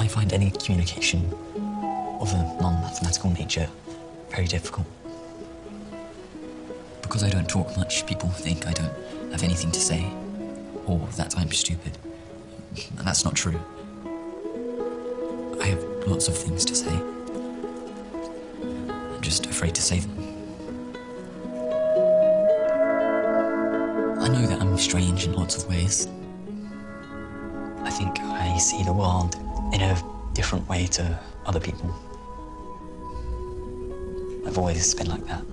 I find any communication of a non-mathematical nature very difficult. Because I don't talk much, people think I don't have anything to say, or that I'm stupid. And that's not true. I have lots of things to say. I'm just afraid to say them. I know that I'm strange in lots of ways. I think I see the world in a different way to other people. I've always been like that.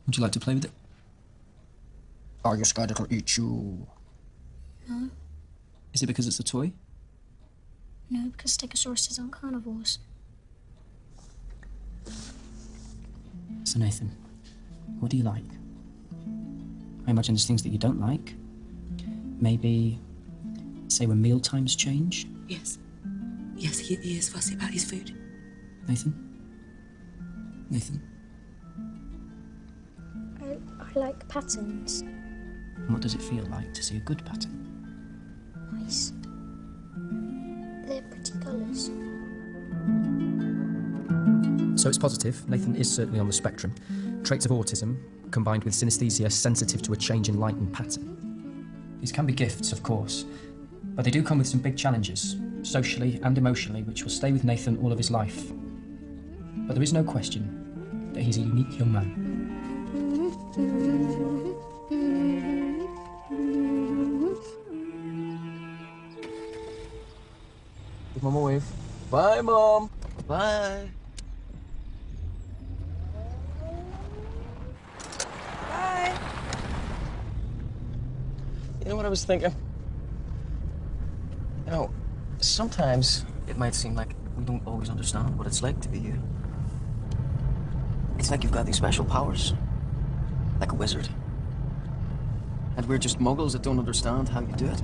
Would you like to play with it? Are you scared it'll eat you? No. Is it because it's a toy? No, because stegosauruses aren't carnivores. So Nathan, what do you like? I imagine there's things that you don't like. Maybe, say when meal times change? Yes. Yes, he is fussy about his food. Nathan? Nathan? I like patterns. And what does it feel like to see a good pattern? Nice. They're pretty colours. So it's positive. Nathan is certainly on the spectrum. Traits of autism, combined with synesthesia sensitive to a change in light and pattern. These can be gifts, of course, but they do come with some big challenges, socially and emotionally, which will stay with Nathan all of his life. But there is no question that he's a unique young man. Give Mum a wave. Bye, Mum. Bye. Bye. You know what I was thinking? You know, sometimes it might seem like we don't always understand what it's like to be you. It's like you've got these special powers, like a wizard. And we're just muggles that don't understand how you do it.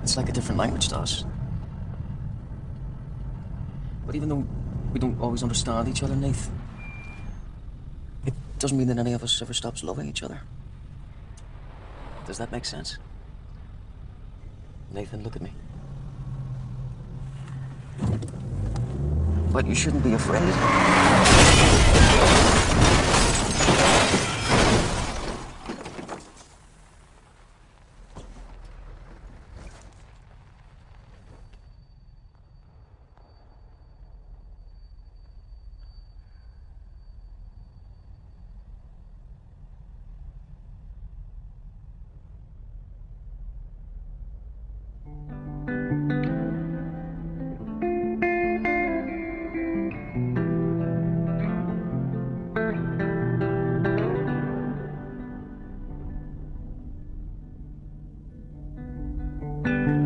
It's like a different language to us. But even though we don't always understand each other, Nath, it doesn't mean that any of us ever stops loving each other. Does that make sense? Nathan, look at me. But you shouldn't be afraid.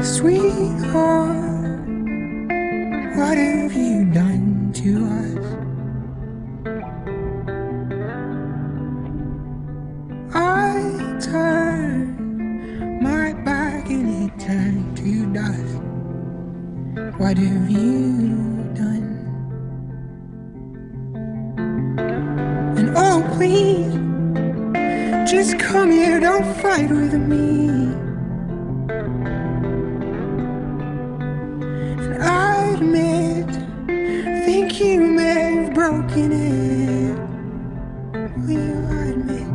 Sweetheart, what have you done to us? I turned my back and it turned to dust. What have you done? And oh please, just come here, don't fight with me. I admit, think you may have broken it. Will you admit?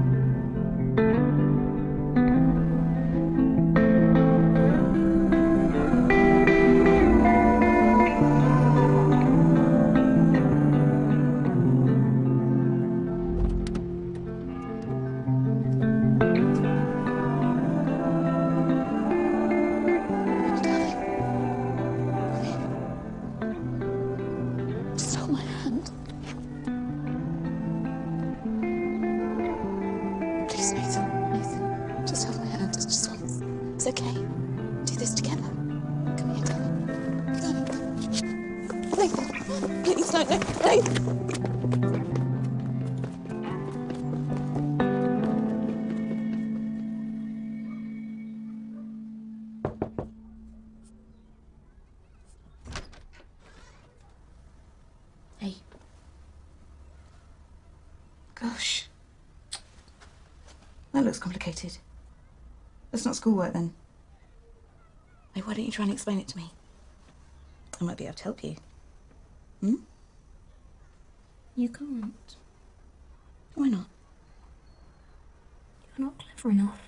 Just hold my hand. Please, Nathan. Nathan, just hold my hand. Just once. It's okay. Do this together. Come here, darling. Darling. Nathan, please don't. Nathan. Gosh. That looks complicated. That's not schoolwork, then. Hey, why don't you try and explain it to me? I might be able to help you. Hmm? You can't. Why not? You're not clever enough.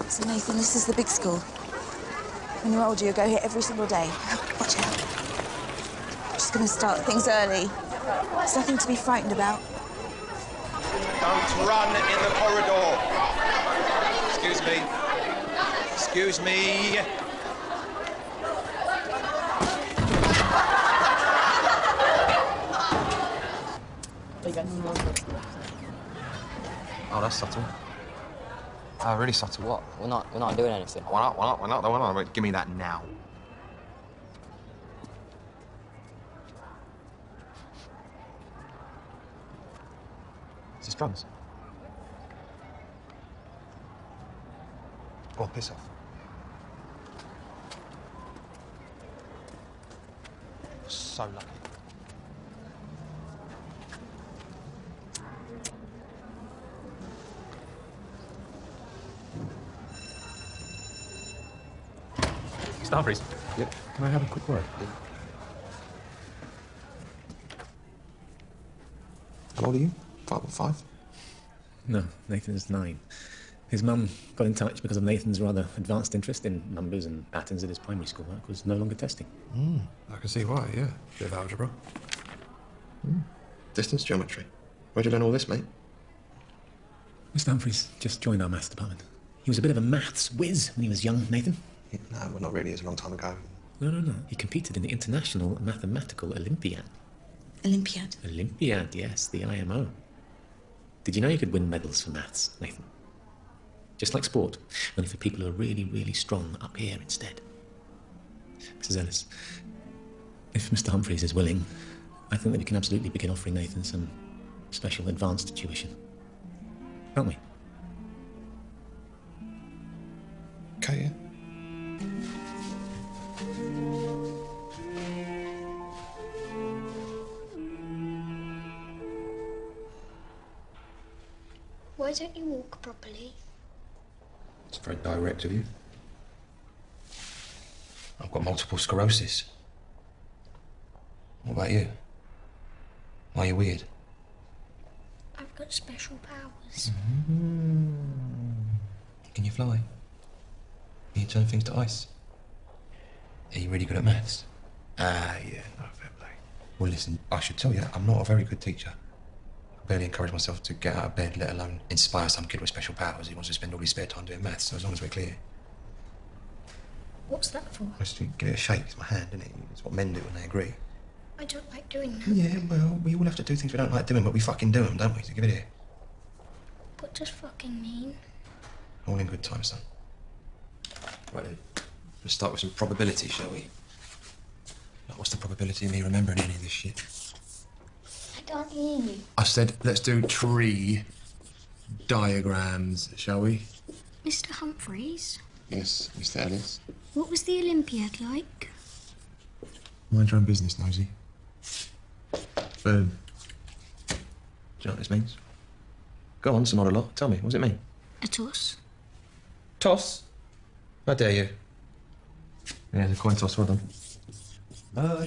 So, Nathan, this is the big school. When you're older, you'll go here every single day. Watch out. I'm just going to start things early. There's nothing to be frightened about. Don't run in the corridor. Excuse me. Excuse me. Oh, that's subtle. Really subtle. What? We're not doing anything. Why not? Why not? Give me that now. Is this drums? Go on, piss off. So lucky. Starfreeze. Yep. Can I have a quick word? How old are you? 5? No, Nathan is 9. His mum got in touch because of Nathan's rather advanced interest in numbers and patterns that his primary school work was no longer testing. I can see why, yeah. Bit of algebra. Distance geometry. Where'd you learn all this, mate? Mr. Humphreys just joined our maths department. He was a bit of a maths whiz when he was young, Nathan. Yeah, no, well, not really. It was a long time ago. No. He competed in the International Mathematical Olympiad. Olympiad? Olympiad, yes, the IMO. Did you know you could win medals for maths, Nathan? Just like sport, only for people who are really, really strong up here instead. Mrs. Ellis, if Mr. Humphreys is willing, I think that we can absolutely begin offering Nathan some special advanced tuition. Can't we? Okay, yeah. Why don't you walk properly? It's very direct of you. I've got multiple sclerosis. What about you? Why are you weird? I've got special powers. Can you fly? Can you turn things to ice? Are you really good at maths? Yeah, no, fair play. Well, listen, I should tell you, I'm not a very good teacher. I barely encourage myself to get out of bed, let alone inspire some kid with special powers who wants to spend all his spare time doing maths, so as long as we're clear. What's that for? Just to get it a shake, it's my hand, isn't it? It's what men do when they agree. I don't like doing that. Yeah, well, we all have to do things we don't like doing, but we fucking do them, don't we? So give it here. What does fucking mean? All in good time, son. Right then, let's start with some probability, shall we? Like, what's the probability of me remembering any of this shit? I can't hear you. I said, let's do tree diagrams, shall we? Mr. Humphreys, Yes, Mr. Ellis. what was the Olympiad like? Mind your own business, nosy. Boom. Do you know what this means? Go on, some odd a lot. Tell me, what does it mean? A toss. Toss? How dare you? Yeah, the coin toss, well done. The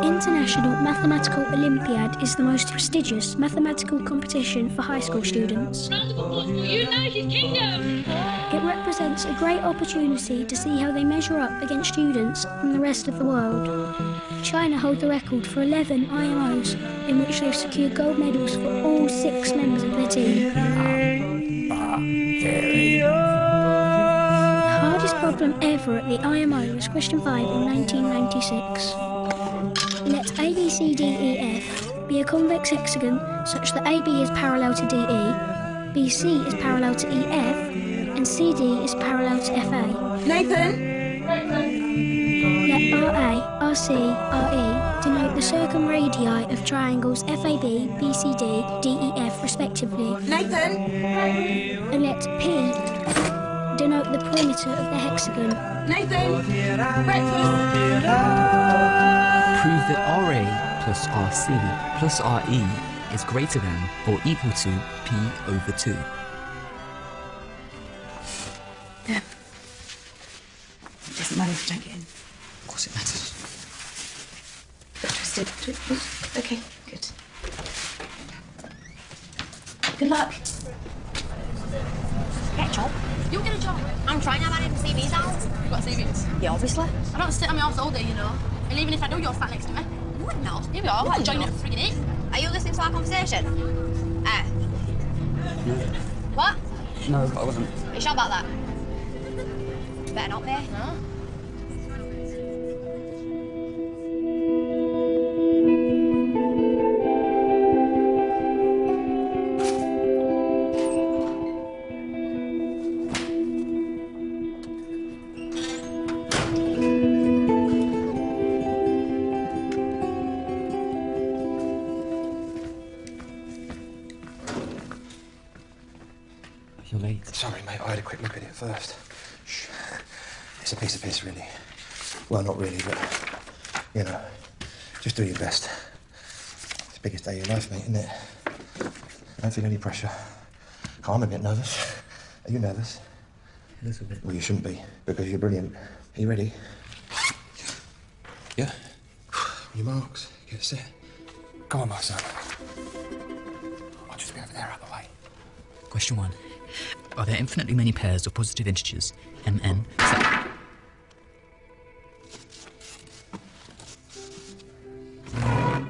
International Mathematical Olympiad is the most prestigious mathematical competition for high school students. United Kingdom! It represents a great opportunity to see how they measure up against students from the rest of the world. China hold the record for 11 IMOs, in which they've secured gold medals for all 6 members of their team. The hardest problem ever at the IMO was question 5 in 1996. Let ABCDEF be a convex hexagon such that AB is parallel to DE, BC is parallel to EF, and CD is parallel to FA. Nathan! Let RA, RC, RE denote the circumradii of triangles FAB, BCD, DEF respectively. Nathan! And let P denote the perimeter of the hexagon. Nathan! Breakfast! Prove that RA plus RC plus RE is greater than or equal to P over 2. Yeah. It doesn't matter if you don't get in. Of course it matters. Twisted. Okay, good. Good luck. Get a job. You get a job. I'm trying to have any CVs out. You got CVs? Yeah, obviously. I don't sit on my arse all day, you know. And even if I do, you're sat next to me. No, I'm not. Here we are. No, I'll I'm join not. you at friggin' 8. Are you listening to our conversation? What? No, I wasn't. Are you sure about that? Better not be. No? You're late. Sorry, mate, I had a quick look at it first. Shh. It's a piece of piss, really. Well, not really, but, you know, just do your best. It's the biggest day of your life, mate, isn't it? I don't feel any pressure. I'm a bit nervous. Are you nervous? A little bit. Well, you shouldn't be, because you're brilliant. Are you ready? Yeah? Your marks. Get set. Go on, my son. I'll just be over there out of the way. Question 1. Are there infinitely many pairs of positive integers, mn,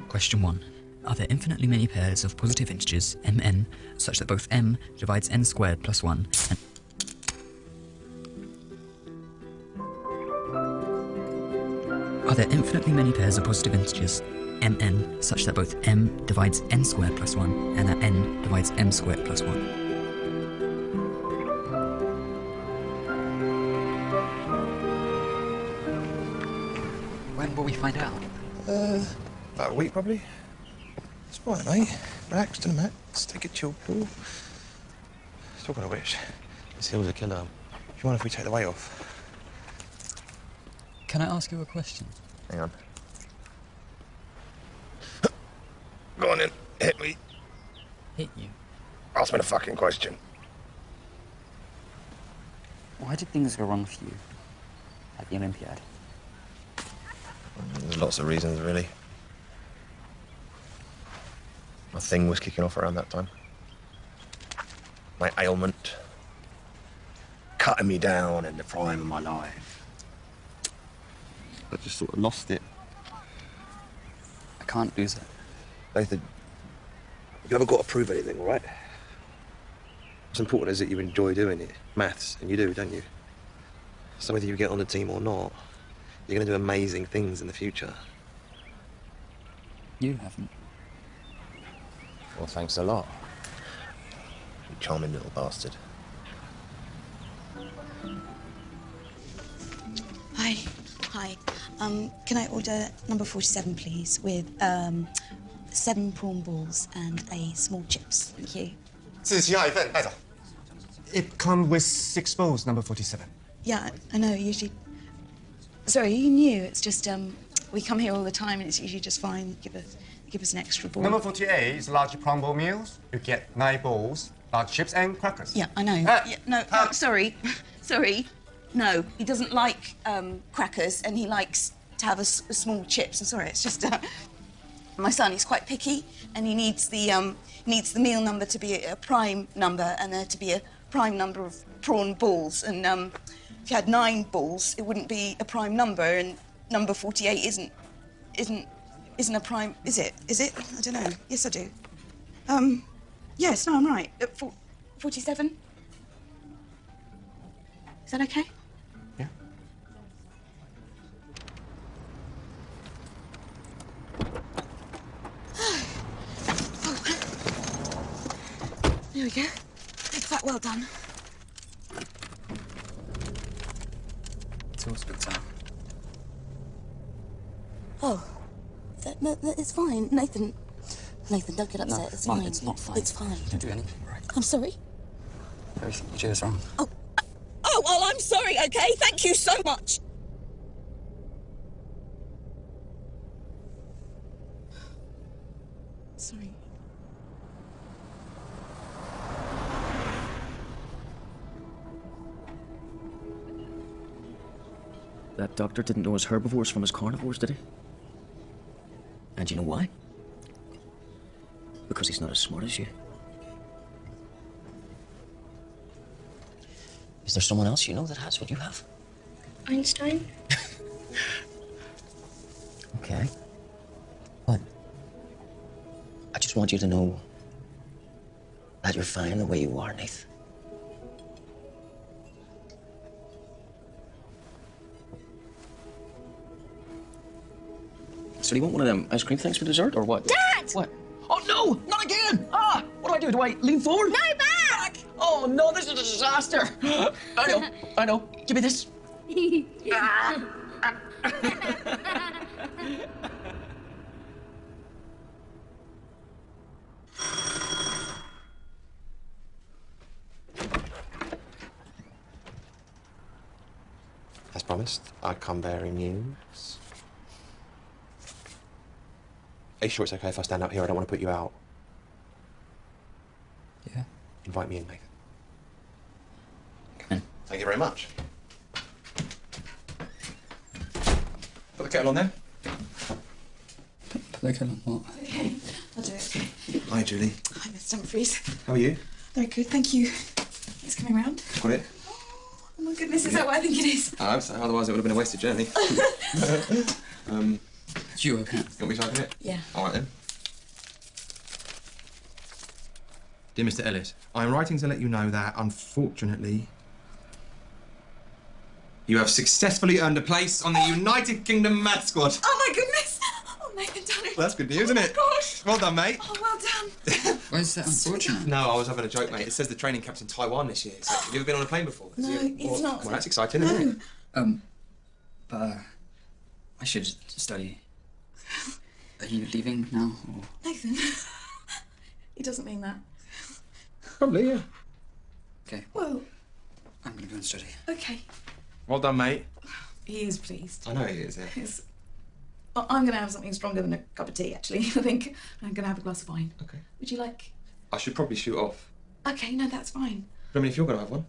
Question 1. Are there infinitely many pairs of positive integers, mn, such that both m divides n squared plus 1 and... Are there infinitely many pairs of positive integers, mn, such that both m divides n squared plus 1 and that n divides m squared plus 1? When will we find out? About a week, probably. It's all right, mate. Relax to the max. Take a chill pill. Talking of which, this hill's a killer. Do you mind if we take the weight off? Can I ask you a question? Hang on. Go on then. Hit me. Hit you? Ask me the fucking question. Why did things go wrong for you at the Olympiad? There's lots of reasons, really. My thing was kicking off around that time. My ailment. Cutting me down in the prime of my life. I just sort of lost it. I can't lose it. Nathan, you haven't got to prove anything, all right? What's important is that you enjoy doing it. Maths, and you do, don't you? So whether you get on the team or not, you're going to do amazing things in the future. You haven't. Well, thanks a lot. You charming little bastard. Hi. Hi. Can I order number 47, please, with 7 prawn balls and a small chips? Thank you. It comes with 6 bowls, number 47. Yeah, I know, usually... Sorry, you knew. It's just, we come here all the time and it's usually just fine. Give us an extra bowl. Number 48 is large prawn bowl meals. You get 9 bowls, large chips and crackers. Yeah, I know. Yeah, no, sorry. Sorry. No, he doesn't like crackers and he likes to have a small chips. I'm sorry, it's just... my son, he's quite picky and he needs the meal number to be a prime number and there to be a prime number of prawn balls. And if you had 9 balls, it wouldn't be a prime number, and number 48 isn't a prime, is it? Is it? I don't know. Yes, I do. Yes, no, I'm right. 47? Is that okay? Yeah. There we go. It's quite well done. It's all split out. Oh, no, it's fine. Nathan, don't get upset. No, it's Mum, fine. it's not fine. It's fine. You didn't do anything right. I'm sorry. Everything you do is wrong. Oh, sorry, okay? Thank you so much. Sorry. That doctor didn't know his herbivores from his carnivores, did he? And you know why? Because he's not as smart as you. Is there someone else you know that has what you have? Einstein? Okay. But I just want you to know that you're fine the way you are, Nath. So do you want one of them ice cream things for dessert, or what? Dad! What? Oh, no! Not again! Ah! What do? Do I lean forward? No, back! Oh, no, this is a disaster! I know. Give me this. As promised, I come bearing news. Are you sure it's okay if I stand out here? I don't want to put you out. Yeah. Invite me in, Nathan. Come in. Thank you very much. Put the kettle on there. Put the kettle on what? Okay, I'll do it. Hi, Julie. Hi, Mr. Humphries. How are you? Very good, thank you. It's coming round. Got it? Oh my goodness, is that what I think it is? I hope so, otherwise it would have been a wasted journey. Do you open it? You want me to open it? Yeah. All right then. Dear Mr. Ellis, I am writing to let you know that, unfortunately, you have successfully earned a place on the United Kingdom Mad Squad. Oh my goodness! Oh, Nathan done it. Well, that's good news, isn't it? Gosh! Well done, mate. Oh, well done. Why is that unfortunate? No, I was having a joke, mate. It says the training camp's in Taiwan this year. So, have you ever been on a plane before? No, it's not. Well, that's exciting, isn't it? But I should study. Are you leaving now? Or? Nathan. He doesn't mean that. Probably, yeah. Okay. Well, I'm gonna go and study. okay. Well done, mate. He is pleased. I know he is, yeah. I'm going to have something stronger than a cup of tea, actually. I think I'm going to have a glass of wine. Okay. Would you like? I should probably shoot off. Okay, no, that's fine. But I mean, if you're going to have one.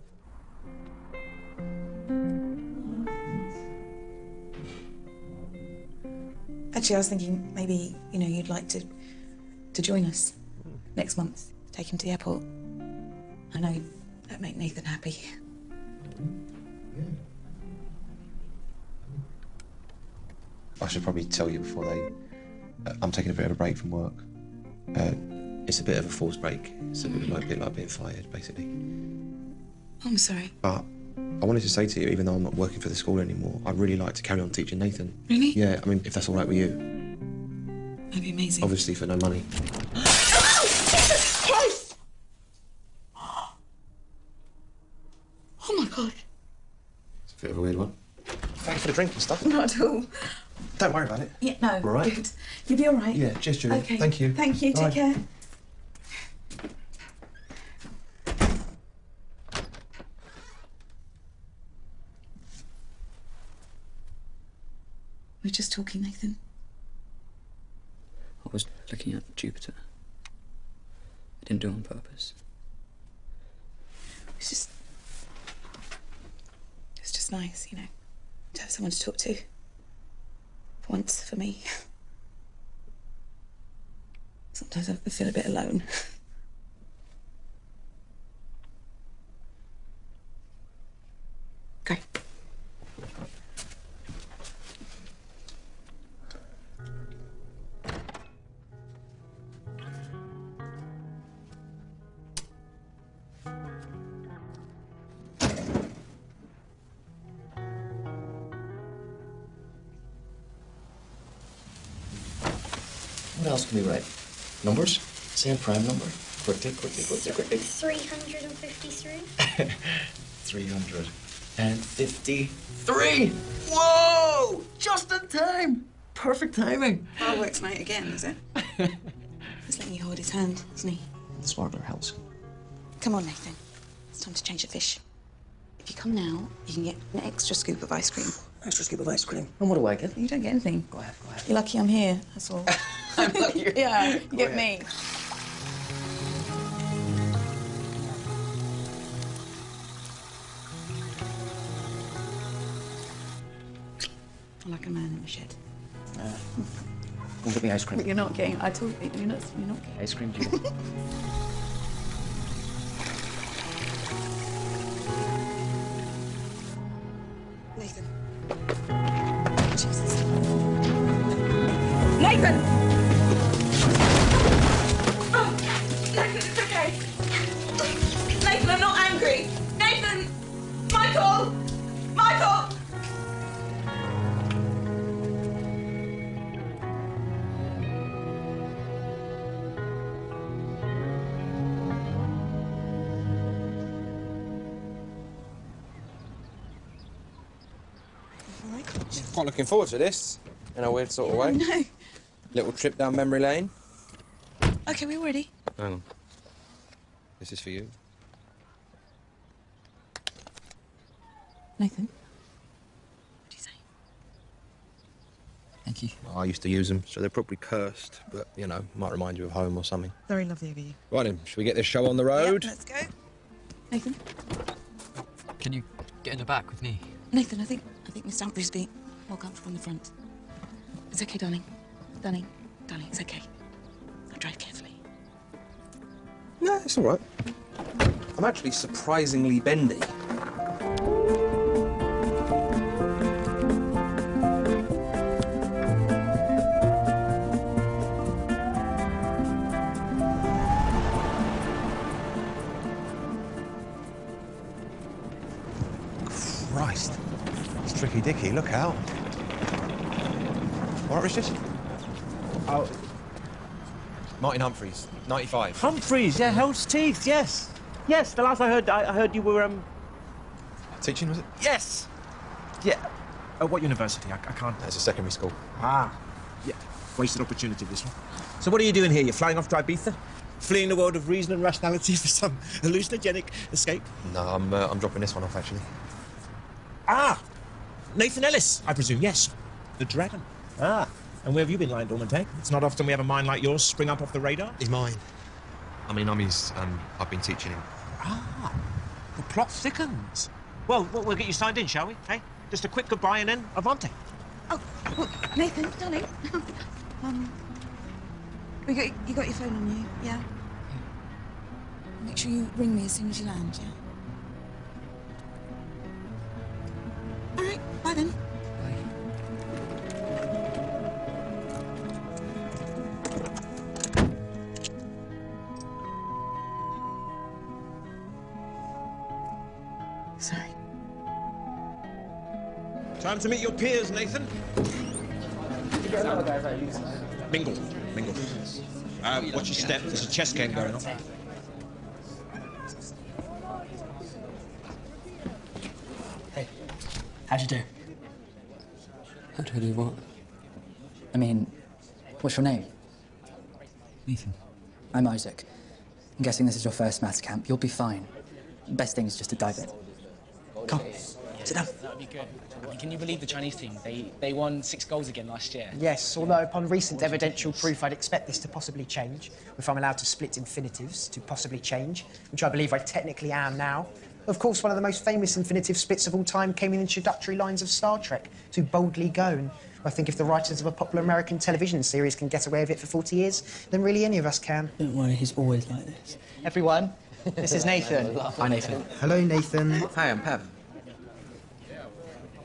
Actually, I was thinking maybe, you'd like to join us next month. Take him to the airport. I know that'd make Nathan happy. I should probably tell you before I'm taking a bit of a break from work. It's a bit of a forced break. It's a bit like being fired, basically. I'm sorry. But I wanted to say to you, even though I'm not working for the school anymore, I'd really like to carry on teaching Nathan. Really? Yeah, I mean, if that's all right with you. That'd be amazing. Obviously for no money. Jesus Christ! Oh my God. It's a bit of a weird one. Thanks for the drink and stuff. Not at all. Don't worry about it. Yeah, no. All right. Good. You'll be all right. Yeah, cheers, Julie. Okay. Thank you. Thank you. Bye. Take care. We're just talking, Nathan. I was looking at Jupiter. I didn't do it on purpose. It's just nice, to have someone to talk to. For once, for me. Sometimes I feel a bit alone. Okay. What else can we write? Numbers? Say a prime number. Quickly. 353. 353! Whoa! Just in time! Perfect timing. Fireworks night again, is it? Just letting you hold his hand, isn't he? The sparkler helps. Come on, Nathan. It's time to change the fish. If you come now, you can get an extra scoop of ice cream. Extra scoop of ice cream. And what do I get? You don't get anything. Go ahead, go ahead. You're lucky I'm here, that's all. I'm lucky. Yeah, you get me. I'm like a man in a shed. We'll get the ice cream. But you're not getting. I told you, you're not getting. Ice cream, Julie. Nathan. Jesus. Nathan! Oh, Nathan, it's okay. Nathan, I'm not angry. Nathan! Michael! Michael! Quite looking forward to this, in a weird sort of way. No. Little trip down memory lane. Okay, we're ready. Hang on. This is for you. Nathan, what do you say? Thank you. I used to use them, so they're probably cursed, but, you know, might remind you of home or something. Very lovely of you. Right then, should we get this show on the road? Yep, let's go. Nathan? Can you get in the back with me? Nathan, I think Miss Dumfriesby will come from the front. It's okay, darling. Darling, it's okay. I'll drive carefully. No, it's all right. I'm actually surprisingly bendy. Christ. It's Tricky Dicky, look out. All right, Richard? Oh. Martin Humphreys, 95. Humphreys, yeah, Hell's Teeth, yes. Yes, the last I heard you were, Teaching, was it? Yes! Yeah. At what university? I can't... That's a secondary school. Ah. Yeah. Wasted opportunity, this one. So what are you doing here? You're flying off to Ibiza? Fleeing the world of reason and rationality for some hallucinogenic escape? No, I'm dropping this one off, actually. Ah! Nathan Ellis, I presume, yes. The Dragon. Ah. And where have you been lying dormant, eh? It's not often we have a mind like yours spring up off the radar. He's mine. I mean, I'm his, I've been teaching him. Ah. The plot thickens. Well, we'll get you signed in, shall we? Hey? Just a quick goodbye and then avante. Oh, look, Nathan, darling. You got your phone on you, yeah? Make sure you ring me as soon as you land, yeah? All right, bye then. Sorry. Time to meet your peers, Nathan. Mingle. Watch your step. There's a chess game going on. Hey, how'd you do? How do I do what? I mean, what's your name? Nathan. I'm Isaac. I'm guessing this is your first maths camp. You'll be fine. Best thing is just to dive in. Come, sit down. That'd be good. I mean, can you believe the Chinese team? They won 6 goals again last year. Yes, although upon recent evidential proof, I'd expect this to possibly change, if I'm allowed to split infinitives to possibly change, which I believe I technically am now. Of course, one of the most famous infinitive splits of all time came in the introductory lines of Star Trek, to boldly go, and I think if the writers of a popular American television series can get away with it for 40 years, then really any of us can. Don't worry, he's always like this. Everyone, this is Nathan. Hi, Nathan. Hello, Nathan. Hi, I'm Pav.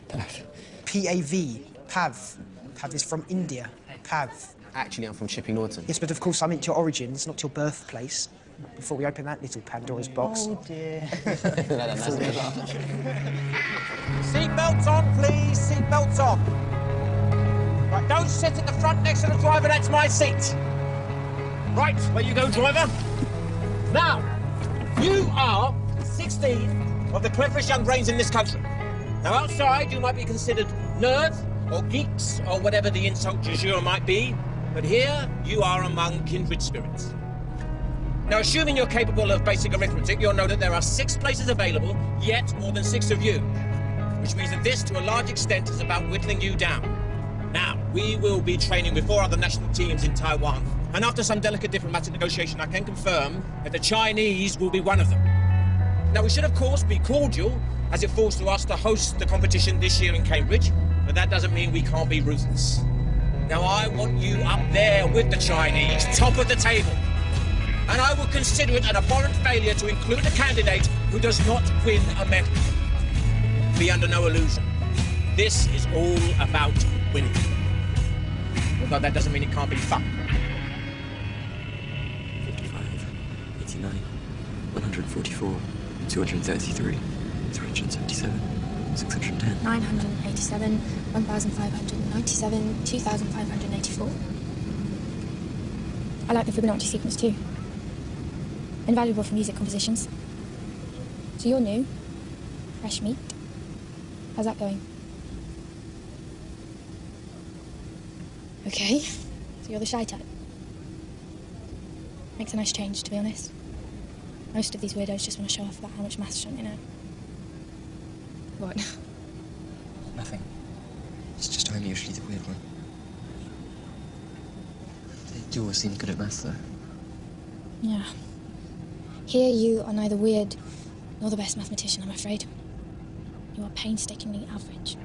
Pav. P-A-V. Pav. Pav is from India. Pav. Actually, I'm from Chipping Norton. Yes, but of course I meant your origins, not your birthplace. Before we open that little Pandora's box. Oh, dear. Seatbelts on, please. Seatbelts on. Right, don't sit at the front next to the driver. That's my seat. Right, where you go, driver. Now, you are 16 of the cleverest young brains in this country. Now, outside, you might be considered nerds or geeks or whatever the insult du jour might be, but here you are among kindred spirits. Now, assuming you're capable of basic arithmetic, you'll know that there are 6 places available, yet more than 6 of you. Which means that this, to a large extent, is about whittling you down. Now, we will be training with 4 other national teams in Taiwan, and after some delicate diplomatic negotiation, I can confirm that the Chinese will be one of them. Now, we should, of course, be cordial, as it falls to us to host the competition this year in Cambridge, but that doesn't mean we can't be ruthless. Now, I want you up there with the Chinese, top of the table. And I will consider it an abhorrent failure to include a candidate who does not win a medal. Be under no illusion. This is all about winning. Although that doesn't mean it can't be fun. 55, 89, 144, 233, 377, 610. 987, 1,597, 2,584. I like the Fibonacci sequence too. Invaluable for music compositions. So you're new, fresh meat. How's that going? Okay, so you're the shy type. Makes a nice change, to be honest. Most of these weirdos just want to show off about how much maths they know. What? Nothing. It's just I'm usually the weird one. They do all seem good at maths, though. Yeah. Here you are neither weird nor the best mathematician, I'm afraid. You are painstakingly average.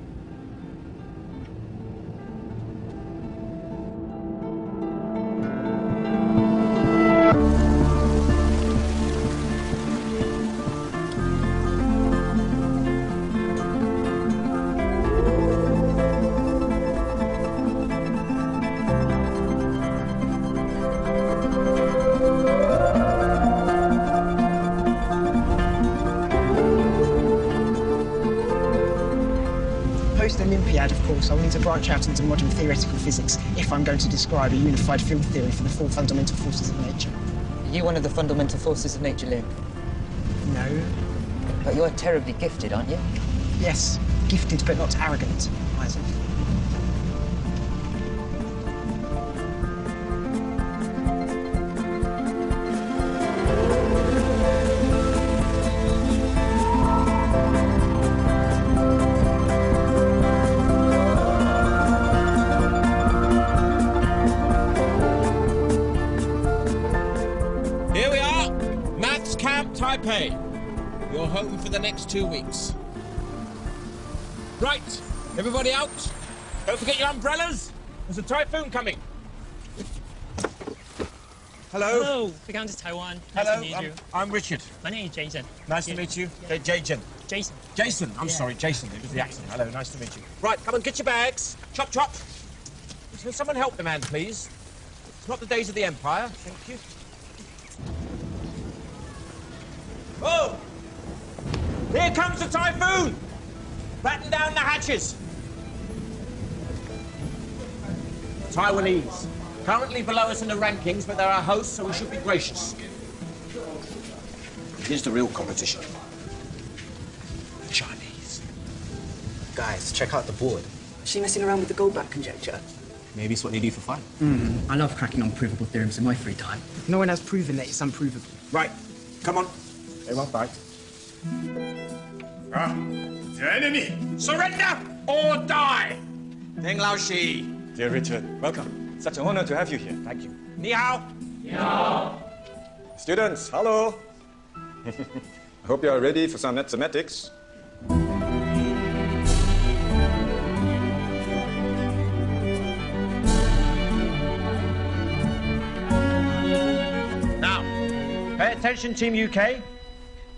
Post-Olympiad, of course, I'll need to branch out into modern theoretical physics if I'm going to describe a unified field theory for the 4 fundamental forces of nature. Are you one of the fundamental forces of nature, Liam? No. But you're terribly gifted, aren't you? Yes, gifted but not arrogant, Isaac. Here we are, Maths Camp Taipei. You're home for the next 2 weeks. Right, everybody out. Don't forget your umbrellas. There's a typhoon coming. Hello. Hello, we're going to Taiwan. Nice Hello, to meet you. I'm Richard. My name is Jason. Nice to meet you. Jason. Jason. Jason, I'm Yeah. sorry, Jason. It was the accent. Hello, nice to meet you. Right, come on, get your bags. Chop, chop. Can someone help the man, please? It's not the days of the Empire. Thank you. Oh! Here comes the typhoon! Batten down the hatches. Taiwanese. Currently below us in the rankings, but they're our hosts, so we should be gracious. Here's the real competition. The Chinese. Guys, check out the board. Is she messing around with the gold back conjecture? Maybe it's what they do for fun. I love cracking unprovable theorems in my free time. No one has proven that it's unprovable. Right, come on. They won't bite. The enemy! Surrender or die! Deng Laoshi. Dear Richard, welcome. Such an honor to have you here. Thank you. Ni hao. Ni hao. Students, hello. I hope you are ready for some mathematics. Now, pay attention, Team UK.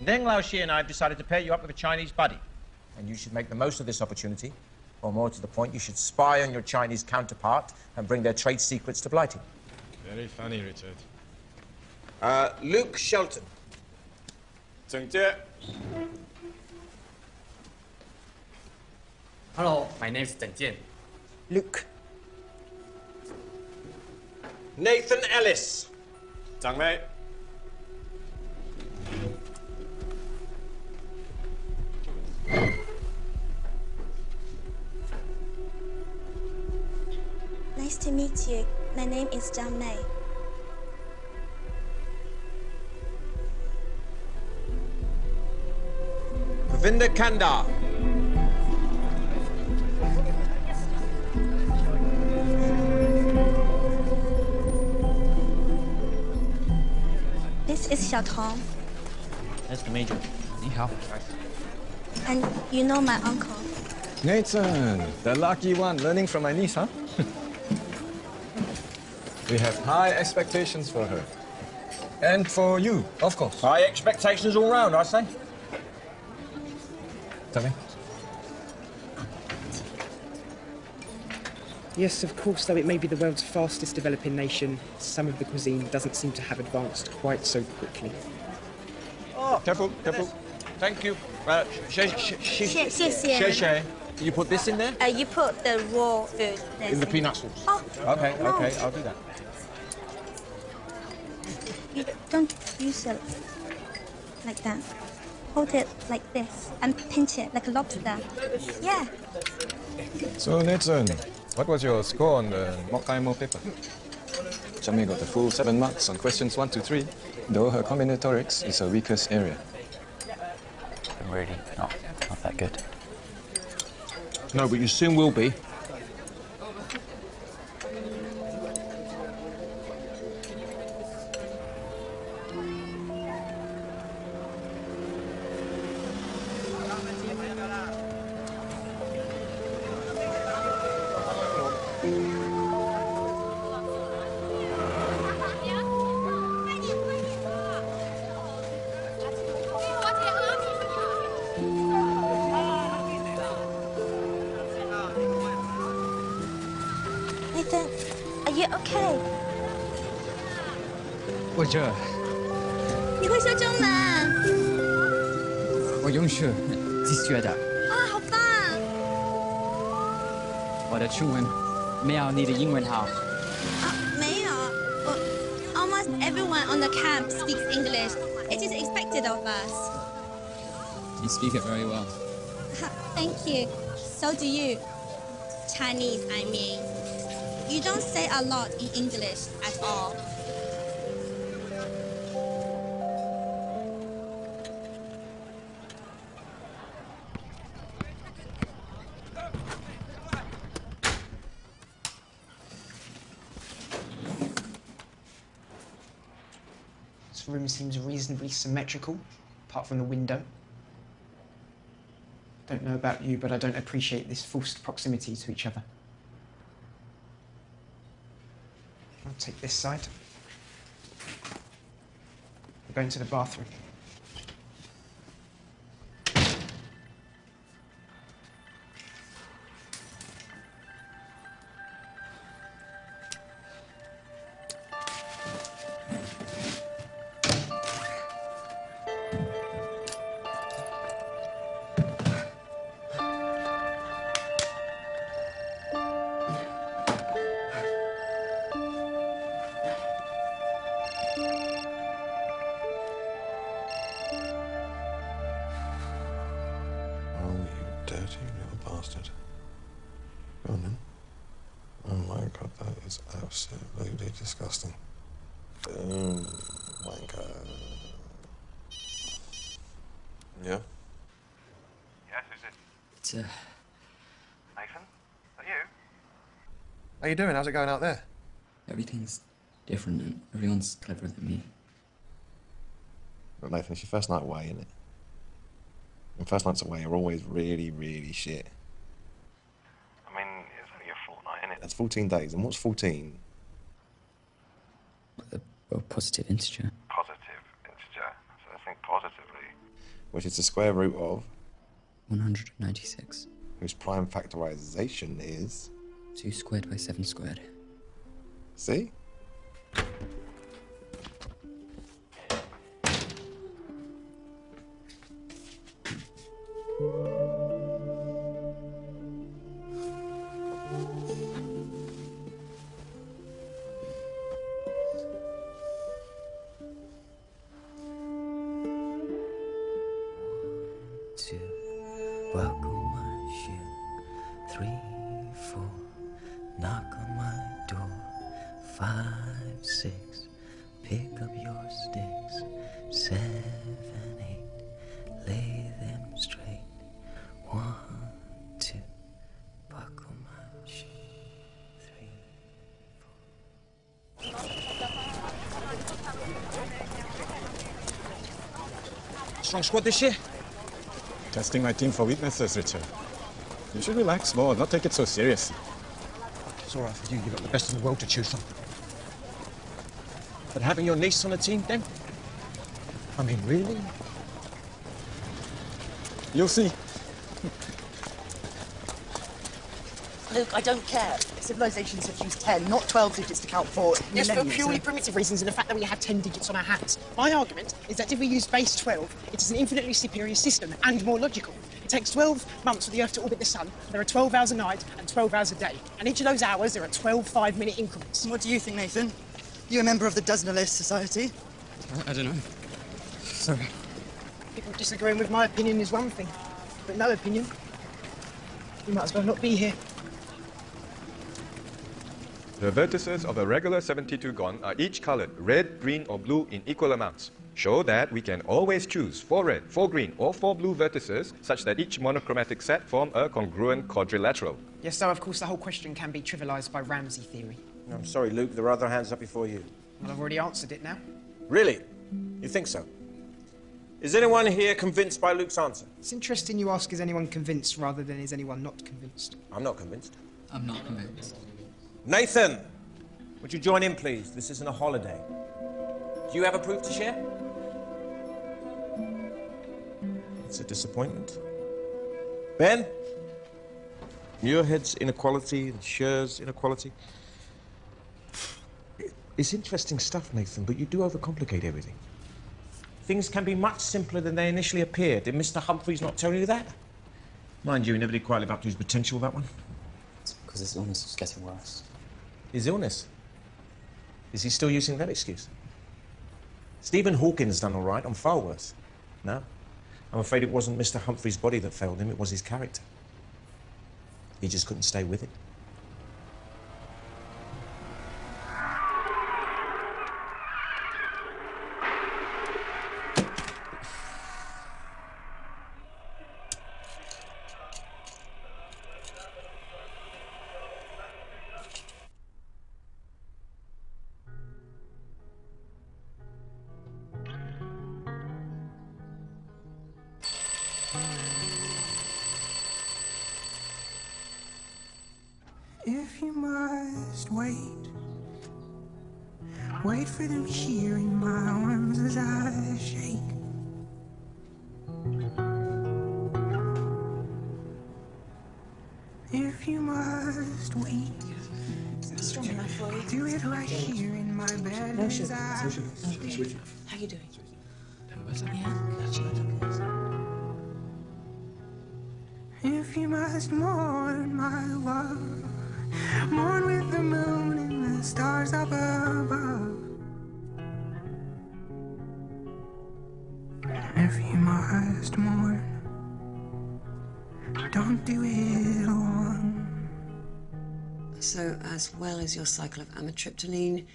Deng Laoshi and I have decided to pair you up with a Chinese buddy. And you should make the most of this opportunity. Or more to the point, you should spy on your Chinese counterpart and bring their trade secrets to Blighty. Very funny, Richard. Luke Shelton. Zheng Jie. Hello, my name is Zheng Jian. Luke. Nathan Ellis. Zhang Wei. Nice to meet you. My name is Zhang Mei. Ravinder Kandar. This is Xiaotong, Nice to meet you. Ni hao. and you know my uncle. Nathan, the lucky one, learning from my niece, huh? We have high expectations for her. And for you, of course. High expectations all round, I say. Tell me. Yes, of course, though it may be the world's fastest developing nation, some of the cuisine doesn't seem to have advanced quite so quickly. Oh, careful, careful. Thank you. Xie. You put this in there? You put the raw food. In the peanut sauce? Oh. Okay, No. okay, I'll do that. You don't use it like that. Hold it like this and pinch it like a lobster. Yeah. So, Nathan, what was your score on the mock IMO paper? Chami got the full 7 marks on questions 1 to 3, though her combinatorics is her weakest area. Really not that good. No, but you soon will be. Nathan, are you okay? 我这你会说中文？我用是学的，啊，好棒！我的中文没有你的英文好。没有，almost everyone on the camp speaks English. It is expected of us. You speak it very well. Thank you. So do you. Chinese, I mean. You don't say a lot in English at all. This room seems reasonably symmetrical, apart from the window. Don't know about you, but I don't appreciate this forced proximity to each other. I'll take this side. We're going to the bathroom. Oh, you dirty little bastard. Go on then. Oh my God, that is absolutely disgusting. Boom, wanker. Yeah? Yes, who's it? It's, Nathan? Is that you? How you doing? How's it going out there? everything's different and everyone's cleverer than me. But Nathan, it's your first night away, isn't it? And first nights away are always really, really shit. I mean, it's only a fortnight, isn't it? That's 14 days, and what's 14? A positive integer. Positive integer. So I think positively. Which is the square root of? 196. Whose prime factorization is? 2 squared by 7 squared. See? Two, buckle my shoe. 3, 4, knock on my door. 5, 6, pick up your sticks. 7, 8, lay them straight. Strong squad this year? Testing my team for weaknesses, Richard. You should relax more, not take it so serious. It's all right for you. You've got the best in the world to choose from. But having your niece on the team, then? I mean, really? You'll see. Luke, I don't care. Civilizations have used 10, not 12 digits to count for yes, for purely primitive reasons and the fact that we have 10 digits on our hands. My argument is that if we use base 12, it is an infinitely superior system and more logical. It takes 12 months for the Earth to orbit the Sun. There are 12 hours a night and 12 hours a day. And each of those hours, there are 12 5-minute increments. What do you think, Nathan? You a member of the Dozenalist Society? I don't know. Sorry. People disagreeing with my opinion is one thing, but no opinion. You might as well not be here. The vertices of a regular 72 gon are each colored red, green, or blue in equal amounts. Show that we can always choose 4 red, 4 green, or 4 blue vertices such that each monochromatic set form a congruent quadrilateral. Yes, so of course the whole question can be trivialized by Ramsey theory. No, I'm sorry, Luke. There are other hands up before you. Well, I've already answered it now. Really? You think so? Is anyone here convinced by Luke's answer? It's interesting you ask, is anyone convinced, rather than is anyone not convinced? I'm not convinced. I'm not convinced. Nathan! Would you join in, please? This isn't a holiday. Do you have a proof to share? It's a disappointment. Ben? Muirhead's inequality and Scher's inequality. It's interesting stuff, Nathan, but you do overcomplicate everything. Things can be much simpler than they initially appear. Did Mr. Humphreys not tell you that? Mind you, he never did quite live up to his potential, that one. It's because his illness is getting worse. His illness? Is he still using that excuse? Stephen Hawking's done all right, I'm far worse. No? I'm afraid it wasn't Mr. Humphrey's body that failed him, it was his character. He just couldn't stay with it. If you must wait, wait for them here in my arms as I shake. If you must wait, Strong enough for you. do it right here in my bed No as sugar. I No sugar. How you doing? If you must mourn my love, mourn with the moon and the stars up above. If you must mourn, don't do it alone. So, as well as your cycle of amitriptyline,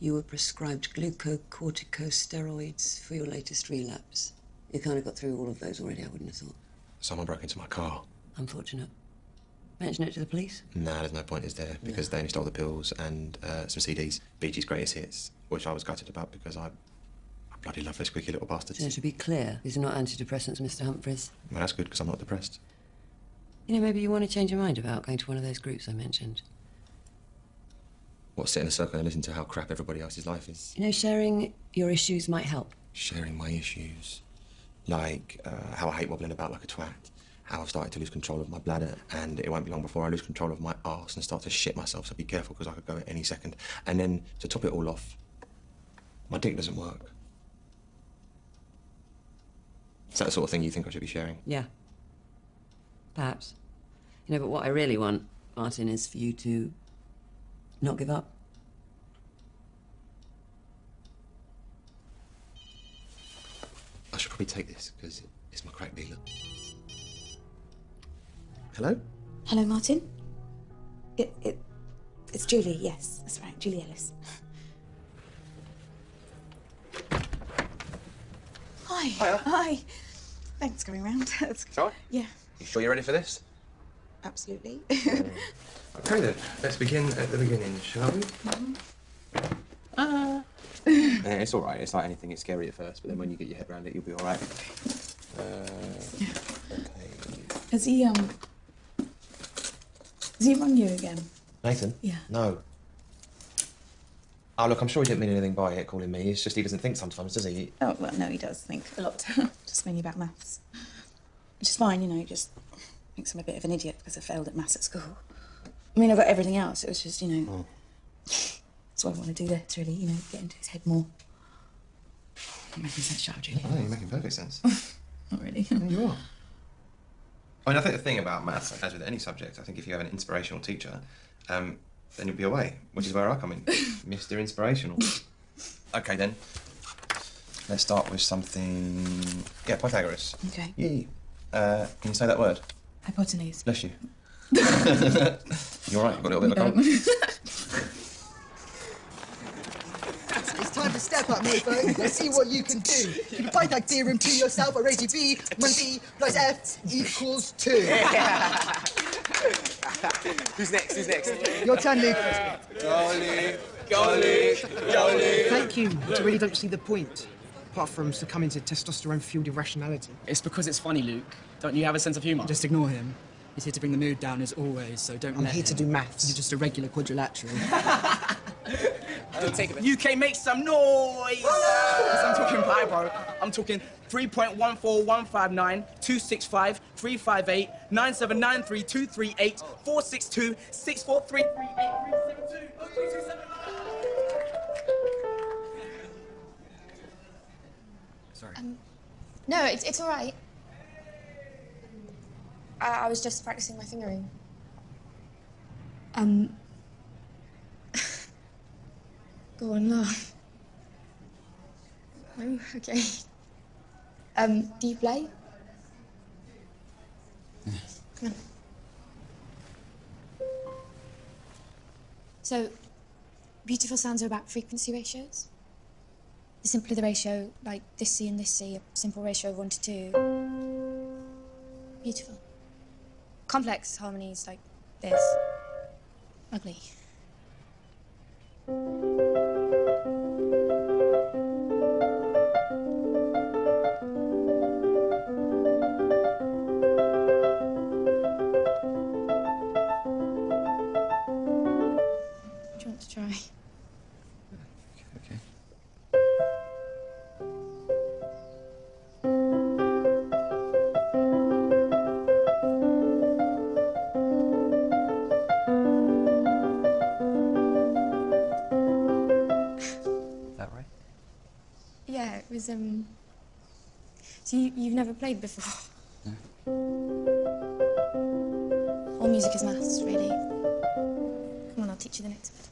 you were prescribed glucocorticosteroids for your latest relapse. You kind of got through all of those already, I wouldn't have thought. Someone broke into my car. Unfortunate. Mention it to the police? Nah, there's no point, is there? Because they only stole the pills and some CDs, Bee Gees' greatest hits, which I was gutted about because I bloody love those squeaky little bastards. So, to be clear, these are not antidepressants, Mr. Humphreys. Well, that's good because I'm not depressed. You know, maybe you want to change your mind about going to one of those groups I mentioned. What, sit in a circle and listen to how crap everybody else's life is? You know, sharing your issues might help. Sharing my issues. Like how I hate wobbling about like a twat. How I've started to lose control of my bladder, and it won't be long before I lose control of my arse and start to shit myself, so be careful because I could go at any second. And then, to top it all off, my dick doesn't work. Is that the sort of thing you think I should be sharing? Yeah. Perhaps. You know, but what I really want, Martin, is for you to not give up. I should probably take this because it's my crack dealer. Hello? Hello, Martin. It's Julie, yes, that's right, Julie Ellis. Hi. Hiya. Hi. Thanks for coming round. Sorry? Yeah, You sure you're ready for this? absolutely. Okay then, let's begin at the beginning, shall we? Ah. Yeah, it's all right. It's like anything. It's scary at first, but then when you get your head around it, you'll be all right. Has he rung you again? Nathan? Yeah. No. Oh, look, I'm sure he didn't mean anything by it, calling me. It's just he doesn't think sometimes, does he? Oh, well, no, he does think a lot. Just mainly about maths. Which is fine, you know, he just thinks I'm a bit of an idiot because I failed at maths at school. I mean, I got everything else. It was just, you know... That's why I want to do this, really, you know, get into his head more. I'm making sense, Charles, Julie. No, you're making perfect sense. Not really. No, you are. I mean, I think the thing about maths, as with any subject, I think if you have an inspirational teacher, then you'll be away, which is where I come in. Mr. Inspirational. Okay, then. Let's start with something... Yeah, Pythagoras. Okay. Yee. Can you say that word? Hypotenuse. Bless you. You're right, you've got a little bit of a cold. It's time to step up, mate, folks. Let's see what you can do. Keep the Pythag theorem to yourself. I raise you B when B plus F equals 2. Who's next? Who's next? Your turn, Luke. Go, Luke. Go, Luke. Go, Luke. Thank you, but I really don't see the point. Apart from succumbing to testosterone-fueled irrationality. It's because it's funny, Luke. Don't you have a sense of humour? Just ignore him. He's here to bring the mood down as always, so don't I'm let here him. to do maths. You're just a regular quadrilateral. UK, make some noise! I'm talking pie, bro. I'm talking 3.14159 265 358 9793 238 462 643 Sorry. No, it's all right. I was just practicing my fingering. Go on, laugh. Oh, okay. Do you play? Come on. So, beautiful sounds are about frequency ratios. The simpler the ratio, like this C and this C, a simple ratio of 1 to 2. Beautiful. Complex harmonies like this. Ugly. Do you want to try? Okay. Yeah, it was, So you've never played before? No. All music is maths, really. Come on, I'll teach you the notes of it.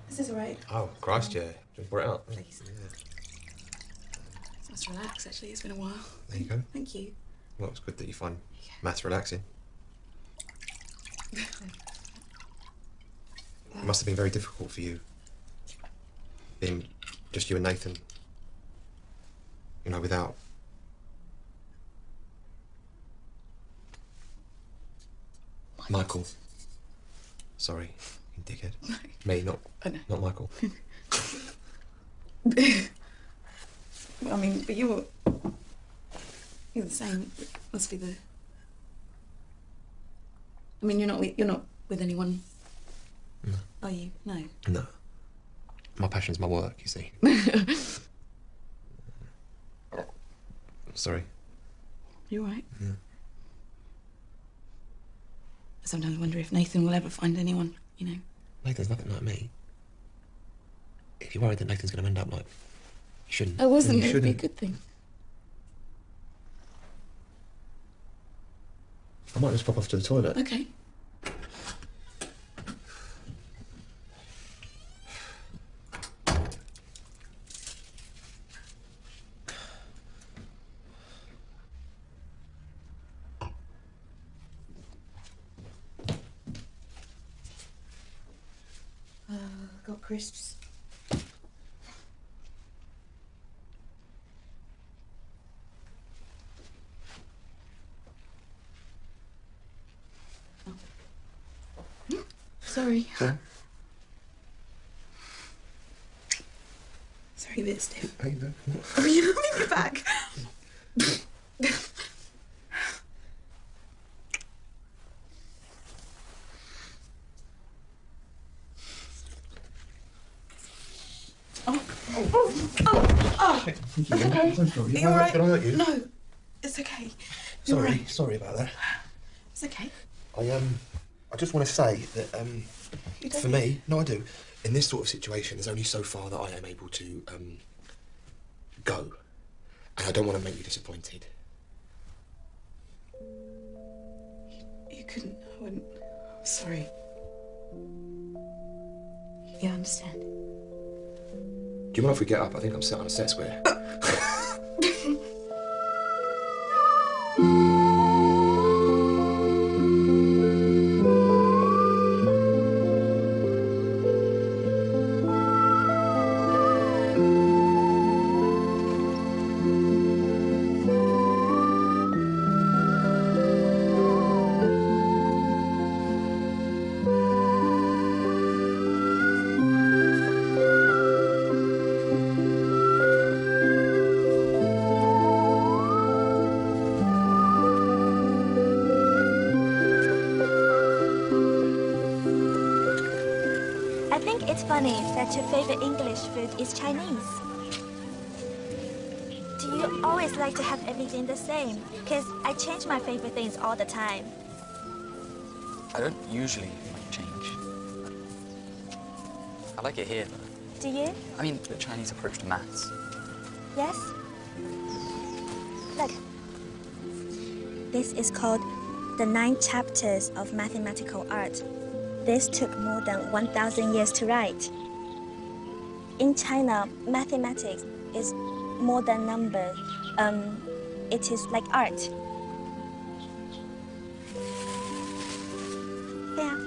Is this all right? Oh, Christ, yeah. Just brought it out. Please. It's nice to relax, actually. It's been a while. There you go. Thank you. Well, it's good that you find maths relaxing. It must have been very difficult for you. Being just you and Nathan. You know, without... Michael. Sorry, you dickhead. No. Me, not, Oh, no. not Michael. I mean, but you're... You're the same. It must be the... I mean, you're not with anyone, No. are you? No. No. My passion's my work, you see. Sorry. You all right? Yeah. I sometimes wonder if Nathan will ever find anyone, you know. Nathan's nothing like me. If you're worried that Nathan's going to end up like... You shouldn't. I wasn't. You It would be a shouldn't. good thing. I might just pop off to the toilet. Okay. Got crisps. Sorry. Sorry? Sorry, a bit stiff. How you doing? Oh, you let me back. It's okay. Are you all right? Did I hurt you? No, it's okay. You're Sorry, right. sorry about that. It's okay. I just want to say that You don't for me, no, I do. In this sort of situation, there's only so far that I am able to go, and I don't want to make you disappointed. You couldn't. I wouldn't. I'm sorry. Yeah, I understand. Do you mind if we get up? I think I'm sat on a set square. I think it's funny that your favorite English food is Chinese. Do you always like to have everything the same? Because I change my favorite things all the time. I don't usually like change. I like it here, though. Do you? I mean, the Chinese approach to maths. Yes? Look. This is called the 9 chapters of mathematical art. This took more than 1,000 years to write. In China, mathematics is more than numbers. It is like art. Yeah.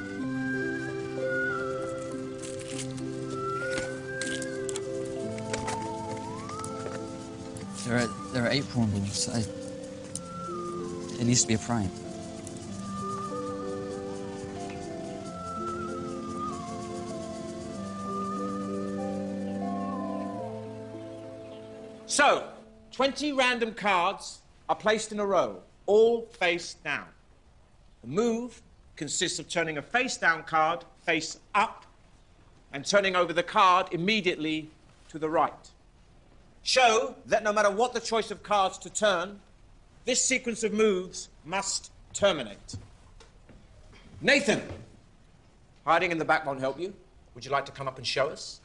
There are 8 prawn balls. It needs to be a prime. So, 20 random cards are placed in a row, all face down. The move consists of turning a face-down card face up and turning over the card immediately to the right. Show that no matter what the choice of cards to turn, this sequence of moves must terminate. Nathan, hiding in the back won't help you. Would you like to come up and show us?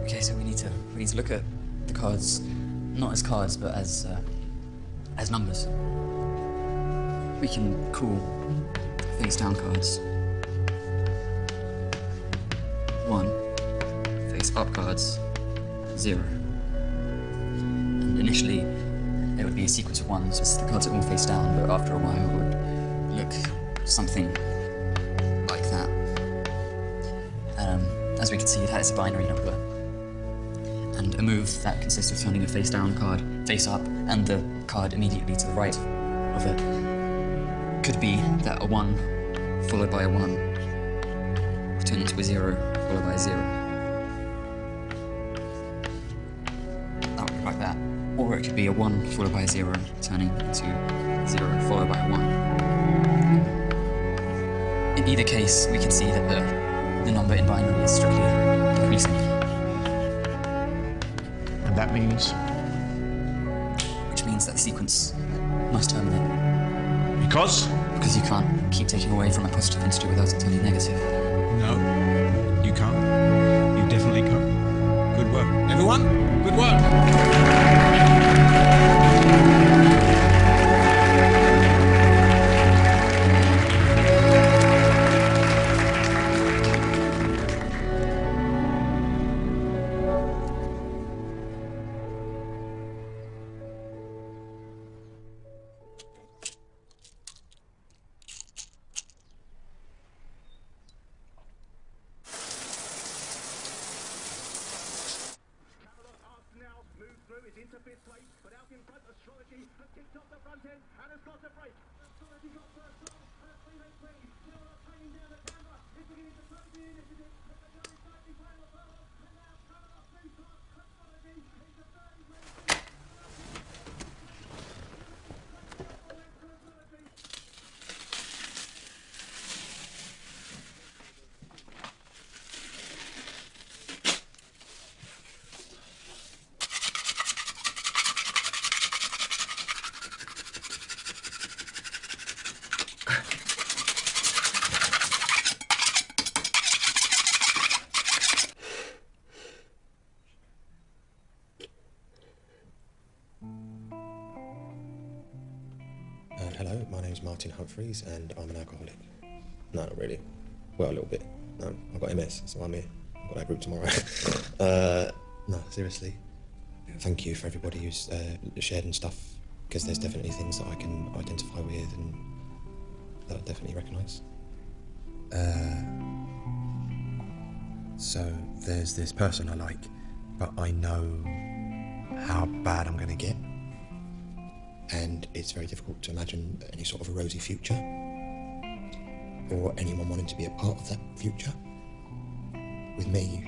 Okay, so we need to look at the cards, not as cards, but as numbers. We can call face down cards 1, face up cards, 0. And initially, it would be a sequence of ones, as the cards are all face down, but after a while it would look something like that. As we can see, that is a binary number. And a move that consists of turning a face down card face up, and the card immediately to the right of it could be that a 1 followed by a 1 will turn into a 0 followed by a 0. That would look like that. Or it could be a 1 followed by a 0 turning into 0 followed by a 1. In either case, we can see that the number in binary is strictly decreasing. And that means? Which means that the sequence must terminate. Because? Because you can't keep taking away from a positive integer without it turning negative. No, you can't. You definitely can't. Good work. Everyone, good work. Hello, my name's Martin Humphreys and I'm an alcoholic. No, not really. Well, a little bit. No, I've got MS, so I'm here. I've got that group tomorrow. No, seriously. Thank you for everybody who's shared and stuff, because there's definitely things that I can identify with and that I definitely recognise. So there's this person I like, but I know how bad I'm going to get. And it's very difficult to imagine any sort of a rosy future, or anyone wanting to be a part of that future with me.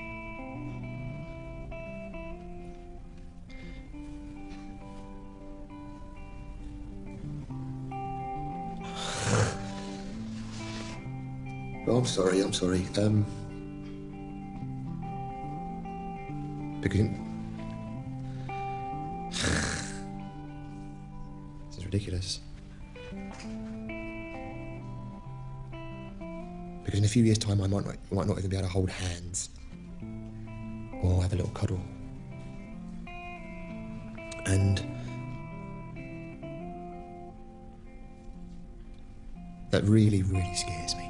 Oh, I'm sorry. Because ridiculous. Because in a few years' time I might not even be able to hold hands or have a little cuddle. And that really, really scares me.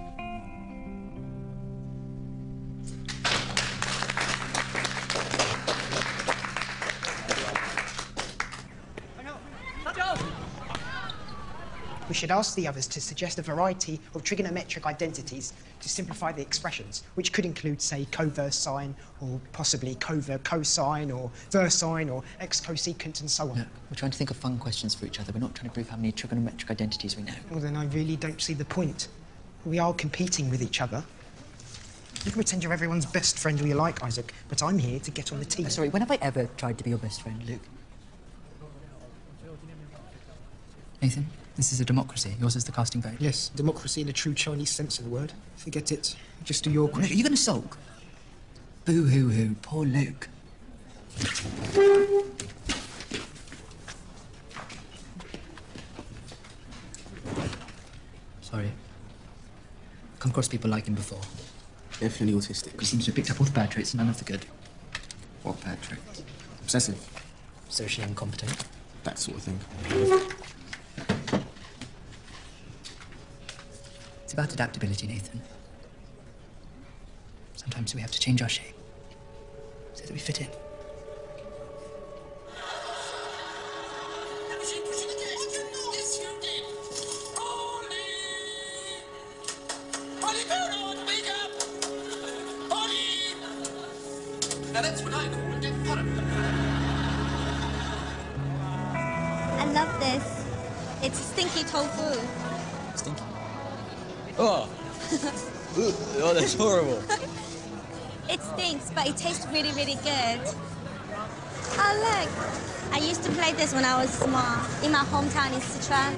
We should ask the others to suggest a variety of trigonometric identities to simplify the expressions, which could include, say, coverse sine, or possibly cover cosine, or versine, or x cosecant, and so on. Look, we're trying to think of fun questions for each other. We're not trying to prove how many trigonometric identities we know. Well, then I really don't see the point. We are competing with each other. You can pretend you're everyone's best friend all you like, Isaac, but I'm here to get on the team. Sorry, when have I ever tried to be your best friend, Luke? Nathan, this is a democracy. Yours is the casting vote. Yes, democracy in a true Chinese sense of the word. Forget it. Just do your question. Are you going to sulk? Boo-hoo-hoo, poor Luke. Sorry. I've come across people like him before. Definitely autistic. He seems to have picked up all the bad traits and none of the good. What bad traits? Obsessive. Socially incompetent. That sort of thing. It's about adaptability, Nathan. Sometimes we have to change our shape. so that we fit in. Now that's what I call a get fun. I love this. It's stinky tofu. Stinky. Oh. Oh, that's horrible. It stinks, but it tastes really, really good. Oh, look. I used to play this when I was small, in my hometown in Sichuan.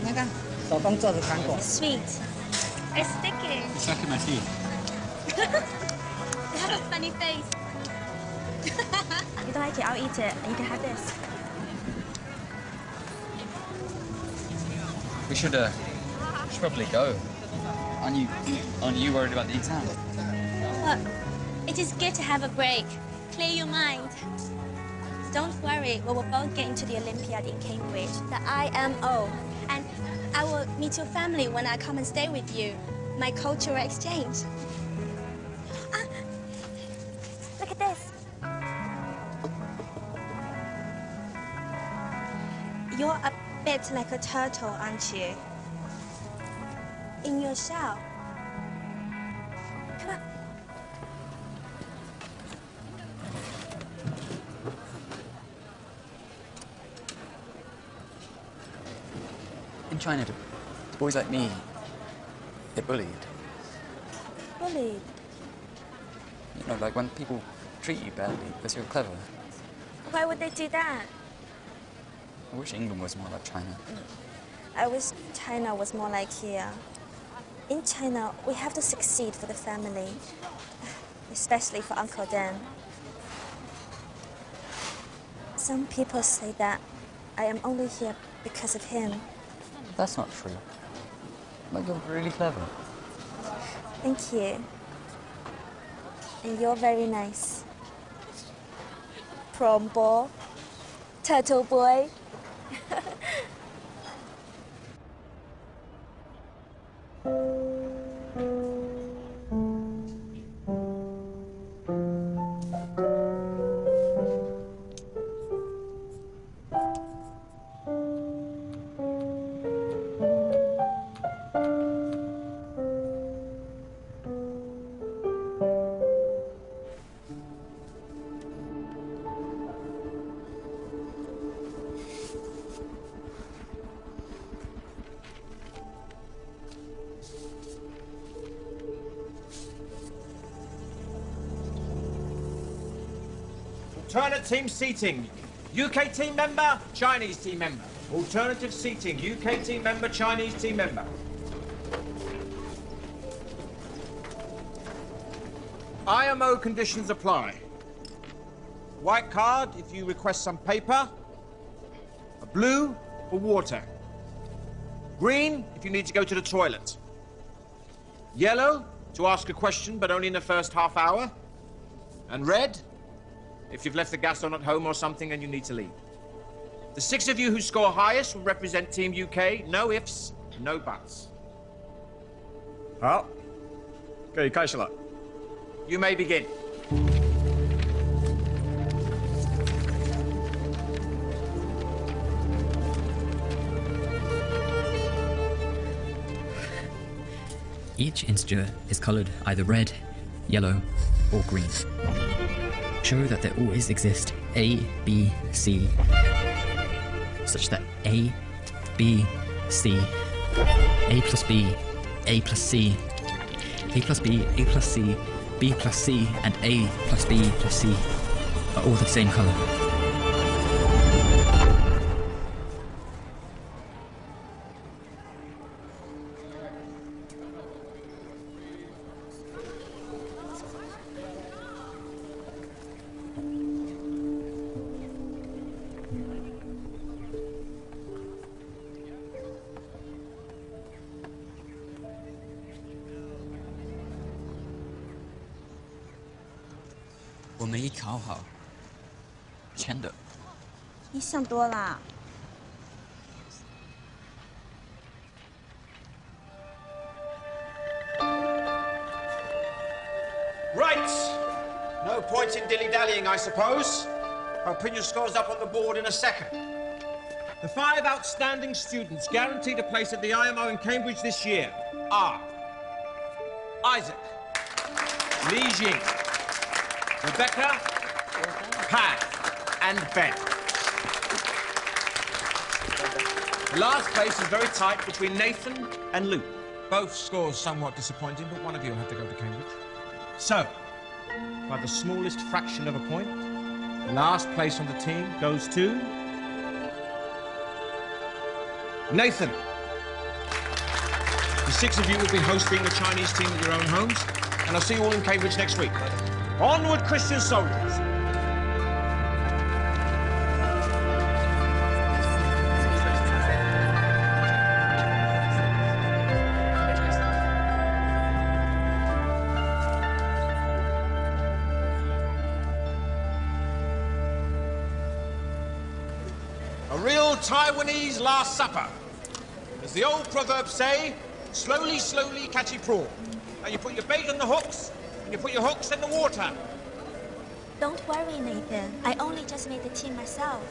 看看，手工做的糖果。 Sweet. It's sticky. It's stuck in my teeth. You have a funny face. You don't like it? I'll eat it. You can have this. We should probably go. Aren't you worried about the exam? Look, it is good to have a break. Clear your mind. Don't worry, we will both get into the Olympiad in Cambridge, the IMO. And I will meet your family when I come and stay with you. My cultural exchange. Ah, look at this. You're a bit like a turtle, aren't you? In your shell. Come on. In China, do boys like me get bullied? Bullied? You know, like when people treat you badly because you're clever. Why would they do that? I wish England was more like China. I wish China was more like here. In China, we have to succeed for the family, especially for Uncle Dan. Some people say that I am only here because of him. That's not true. Like, you're really clever. Thank you. And you're very nice. Prom ball, turtle boy. Alternate team seating. UK team member, Chinese team member. Alternative seating. UK team member, Chinese team member. IMO conditions apply. White card if you request some paper. A blue for water. Green if you need to go to the toilet. Yellow to ask a question but only in the first half hour. And red if you've left the gas on at home or something and you need to leave. The 6 of you who score highest will represent Team UK. No ifs, no buts. 好，可以开始了。 You may begin. Each integer is colored either red, yellow, or green. Show that there always exist A, B, C, such that A, B, C, A plus B, A plus C, A plus B, A plus C, B plus C, and A plus B plus C are all the same color.我没考好，真的。你想多了。 Right. No point in dilly-dallying, I suppose. I'll pin your scores up on the board in a second. The 5 outstanding students guaranteed a place at the IMO in Cambridge this year are Isaac, Li Jing, Rebecca, Pat, and Ben. The last place is very tight between Nathan and Luke. Both scores somewhat disappointing, but one of you will have to go to Cambridge. So, by the smallest fraction of a point, the last place on the team goes to Nathan. The 6 of you will be hosting the Chinese team at your own homes, and I'll see you all in Cambridge next week. Onward, Christian soldiers! A real Taiwanese Last Supper. As the old proverbs say, slowly, slowly catchy prawn. And you put your bait on the hooks, and you put your hooks in the water. Don't worry, Nathan. I only just made the team myself.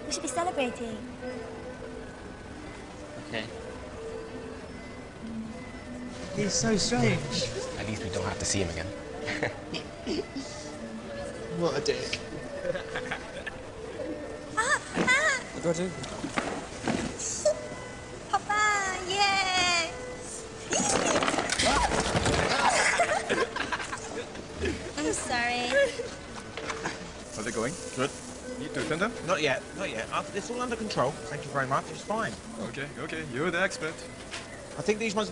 We should be celebrating. Okay. He's so strange. At least we don't have to see him again. What a dick. What do I do? Papa, yay! I'm sorry. How's it going? Good. Need to attend them? Not yet, not yet. It's all under control. Thank you very much. It's fine. Okay, okay. You're the expert. I think these ones...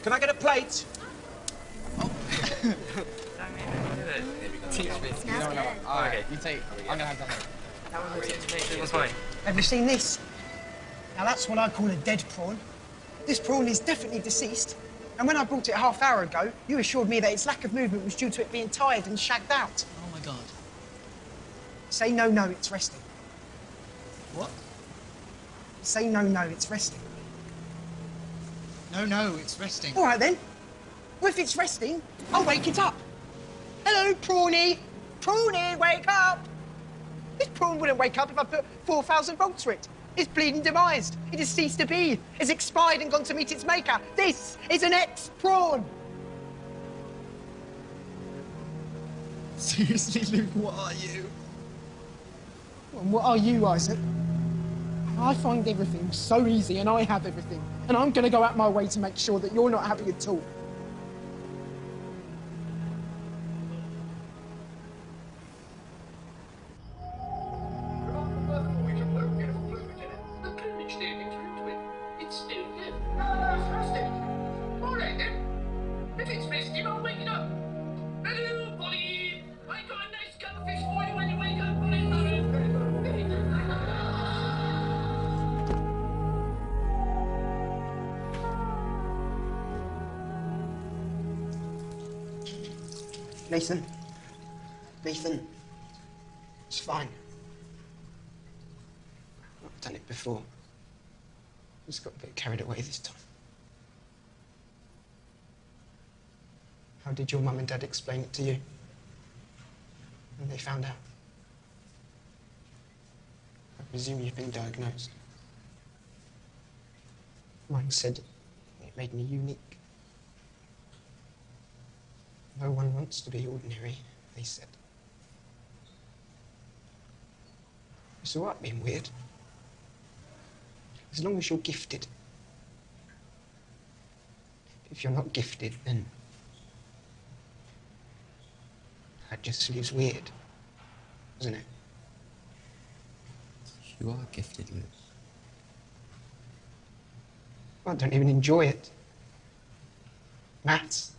Can I get a plate? Teach me. Smells good. Oh, okay, you take. I'm gonna have that one. That one will teach me. It was fine. Have you seen this? Now that's what I call a dead prawn. This prawn is definitely deceased. And when I brought it a half-hour ago, you assured me that its lack of movement was due to it being tired and shagged out. Oh my God. Say no, no, it's resting. What? Say no, no, it's resting. No, no, it's resting. All right, then. Well, if it's resting, I'll wake it up. Hello, prawny. Prawny, wake up. This prawn wouldn't wake up if I put 4,000 volts through it. It's bleeding demised. It has ceased to be. It's expired and gone to meet its maker. This is an ex-prawn. Seriously, Luke, what are you? And what are you, Isaac? I find everything so easy and I have everything. And I'm going to go out my way to make sure that you're not happy at all. Nathan. Nathan. It's fine. I've done it before. Just got a bit carried away this time. How did your mum and dad explain it to you? When they found out? I presume you've been diagnosed. Mine said it made me unique. No one wants to be ordinary, they said. It's all right being weird. As long as you're gifted. If you're not gifted, then that just leaves weird, doesn't it? You are gifted, Luke. I don't even enjoy it. Maths.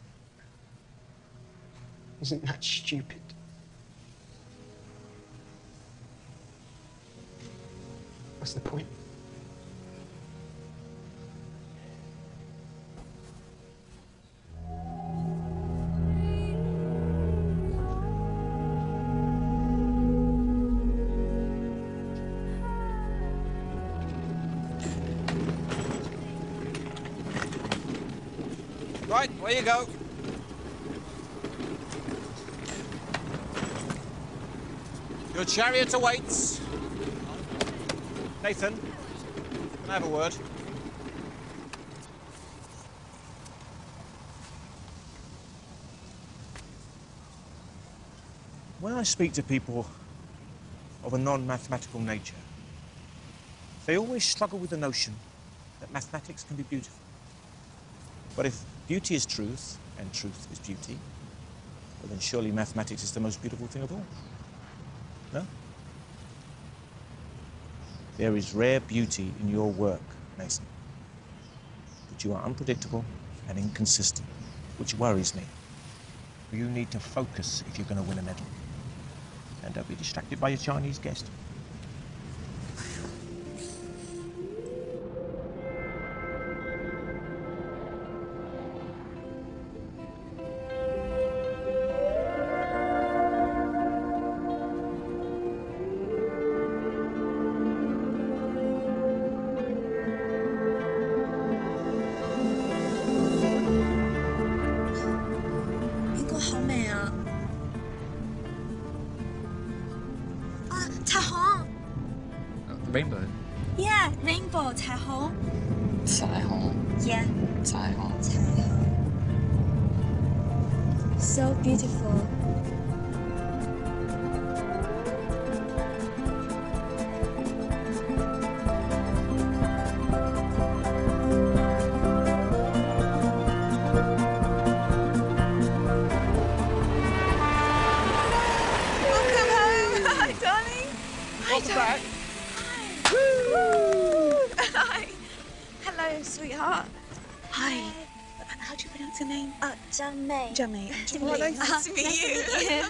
Isn't that stupid? What's the point? Right, where you go. Your chariot awaits. Nathan, can I have a word? When I speak to people of a non-mathematical nature, they always struggle with the notion that mathematics can be beautiful. But if beauty is truth, and truth is beauty, well then surely mathematics is the most beautiful thing of all. No? There is rare beauty in your work, Mason. But you are unpredictable and inconsistent, which worries me. You need to focus if you're going to win a medal. And don't be distracted by your Chinese guest. Rainbow. Yeah, rainbow, 彩虹. 彩虹. Yeah. 彩虹. 彩虹. So beautiful. Welcome home. Hi, darling. Hi, back. Hi. Hello, sweetheart. Hi. How do you pronounce your name? Zhang Mei. Zhang Mei. Nice to meet you.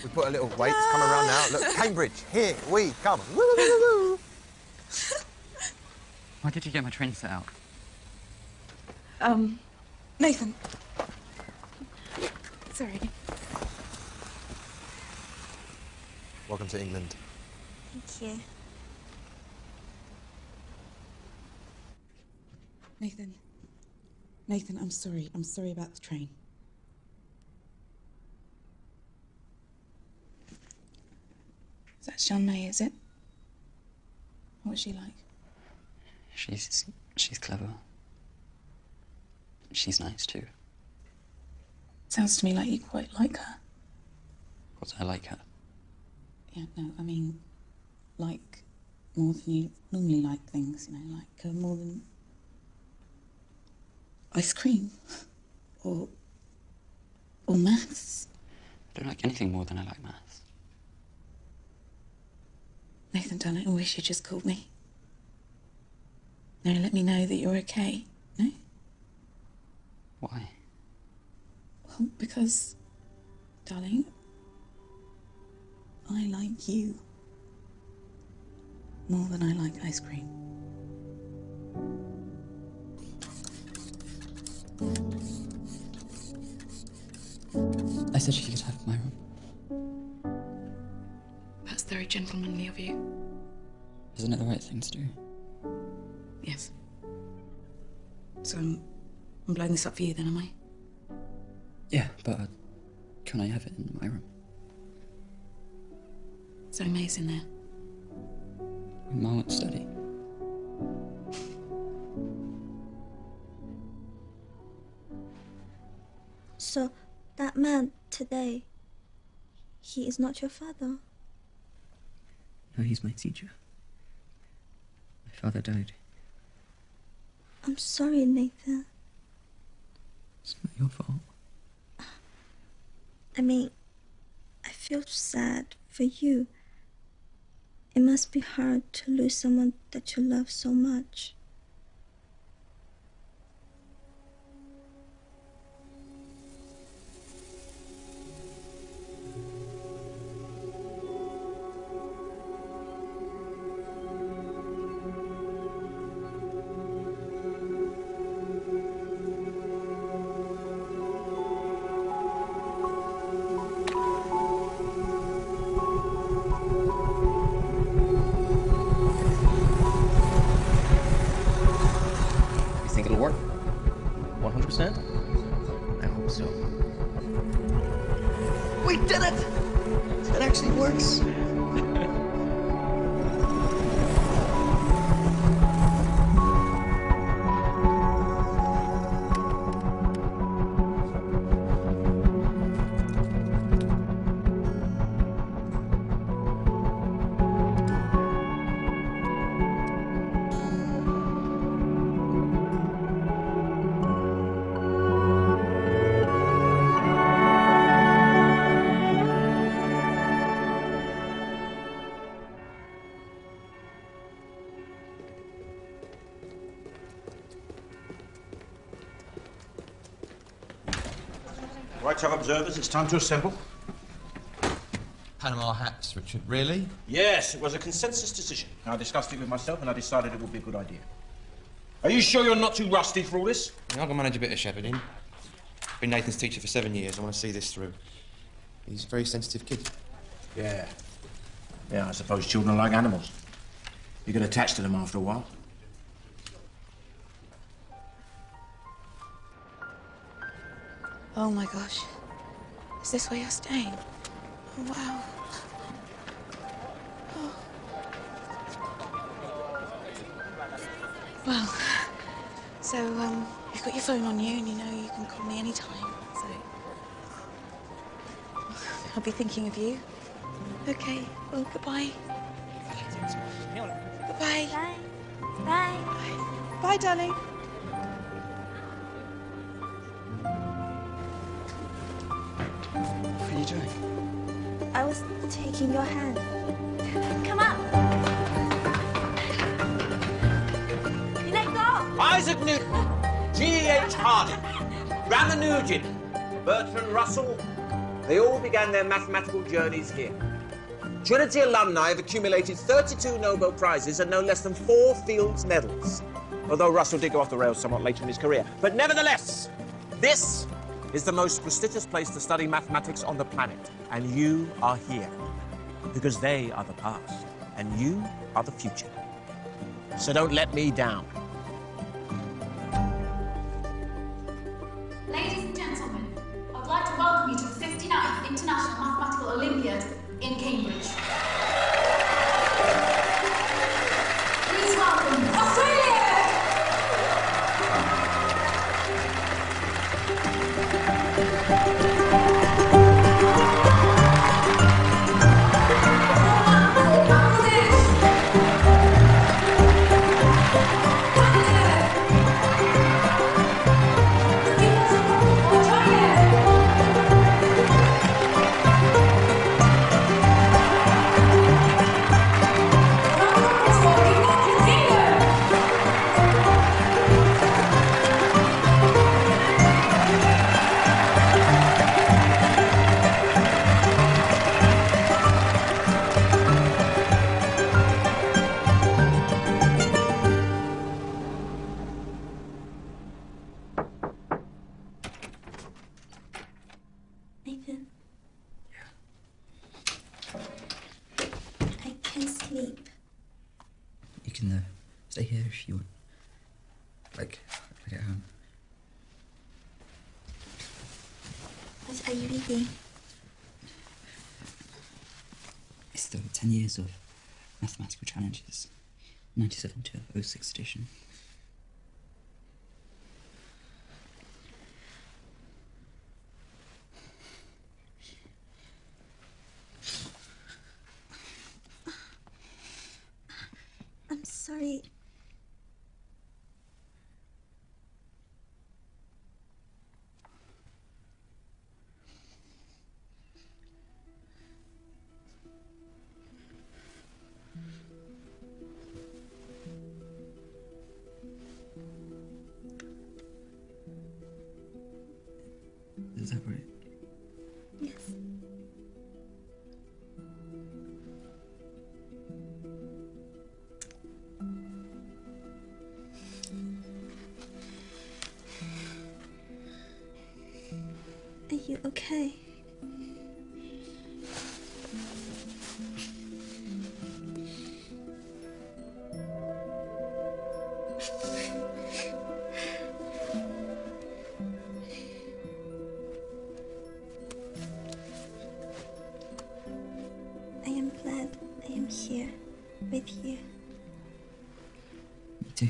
We put a little weight coming around now. Look, Cambridge, here we come. Woo, woo, woo, woo. Why did you get my train set out? Nathan. Sorry. Welcome to England. Thank you. Nathan. Nathan, I'm sorry. I'm sorry about the train. That's Zhang Mei, is it? What's she like? She's clever. She's nice too. Sounds to me like you quite like her. What I like her. Yeah, no, I mean, like more than you normally like things, you know, like more than ice cream or maths. I don't like anything more than I like maths. Nathan, darling, I wish you just called me. No, let me know that you're okay. No? Why? Well, because, darling, I like you more than I like ice cream. I said she could have my room. That's very gentlemanly of you. Isn't it the right thing to do? Yes. So I'm blowing this up for you then, am I? Yeah, but can I have it in my room? So amazing there. Ma won't study. So, that man today, he is not your father? No, he's my teacher. My father died. I'm sorry, Nathan. It's not your fault. I mean, I feel sad for you. It must be hard to lose someone that you love so much. You think it'll work? 100%? I hope so. We did it! It actually works. Right, observers, it's time to assemble. Panama hats, Richard. Really? Yes, it was a consensus decision. I discussed it with myself and I decided it would be a good idea. Are you sure you're not too rusty for all this? I can manage a bit of shepherding. Been Nathan's teacher for 7 years. I want to see this through. He's a very sensitive kid. Yeah. Yeah, I suppose children are like animals. You get attached to them after a while. Oh my gosh. Is this where you're staying? Oh, wow. Oh. Well, so, you've got your phone on you and you know you can call me anytime, so... I'll be thinking of you. Okay, well, goodbye. Goodbye. Bye. Bye. Bye, darling. What are you doing? I was taking your hand. Come up. You let go. Isaac Newton, G.H. Harding, Ramanujan, Bertrand Russell, they all began their mathematical journeys here. Trinity alumni have accumulated 32 Nobel Prizes and no less than 4 Fields Medals. Although Russell did go off the rails somewhat later in his career. But nevertheless, this is the most prestigious place to study mathematics on the planet. And you are here because they are the past and you are the future. So don't let me down. Ladies and gentlemen, I'd like to welcome you to the 59th International Mathematical Olympiad in Cambridge. Please welcome Australia! Nathan. I can't sleep. You can stay here if you want. Like at home. What are you reading? It's the 10 years of mathematical challenges, 97 to 06 edition. I'm sorry. Is that right? Yes. Are you okay? I am glad I am here with you. Me too.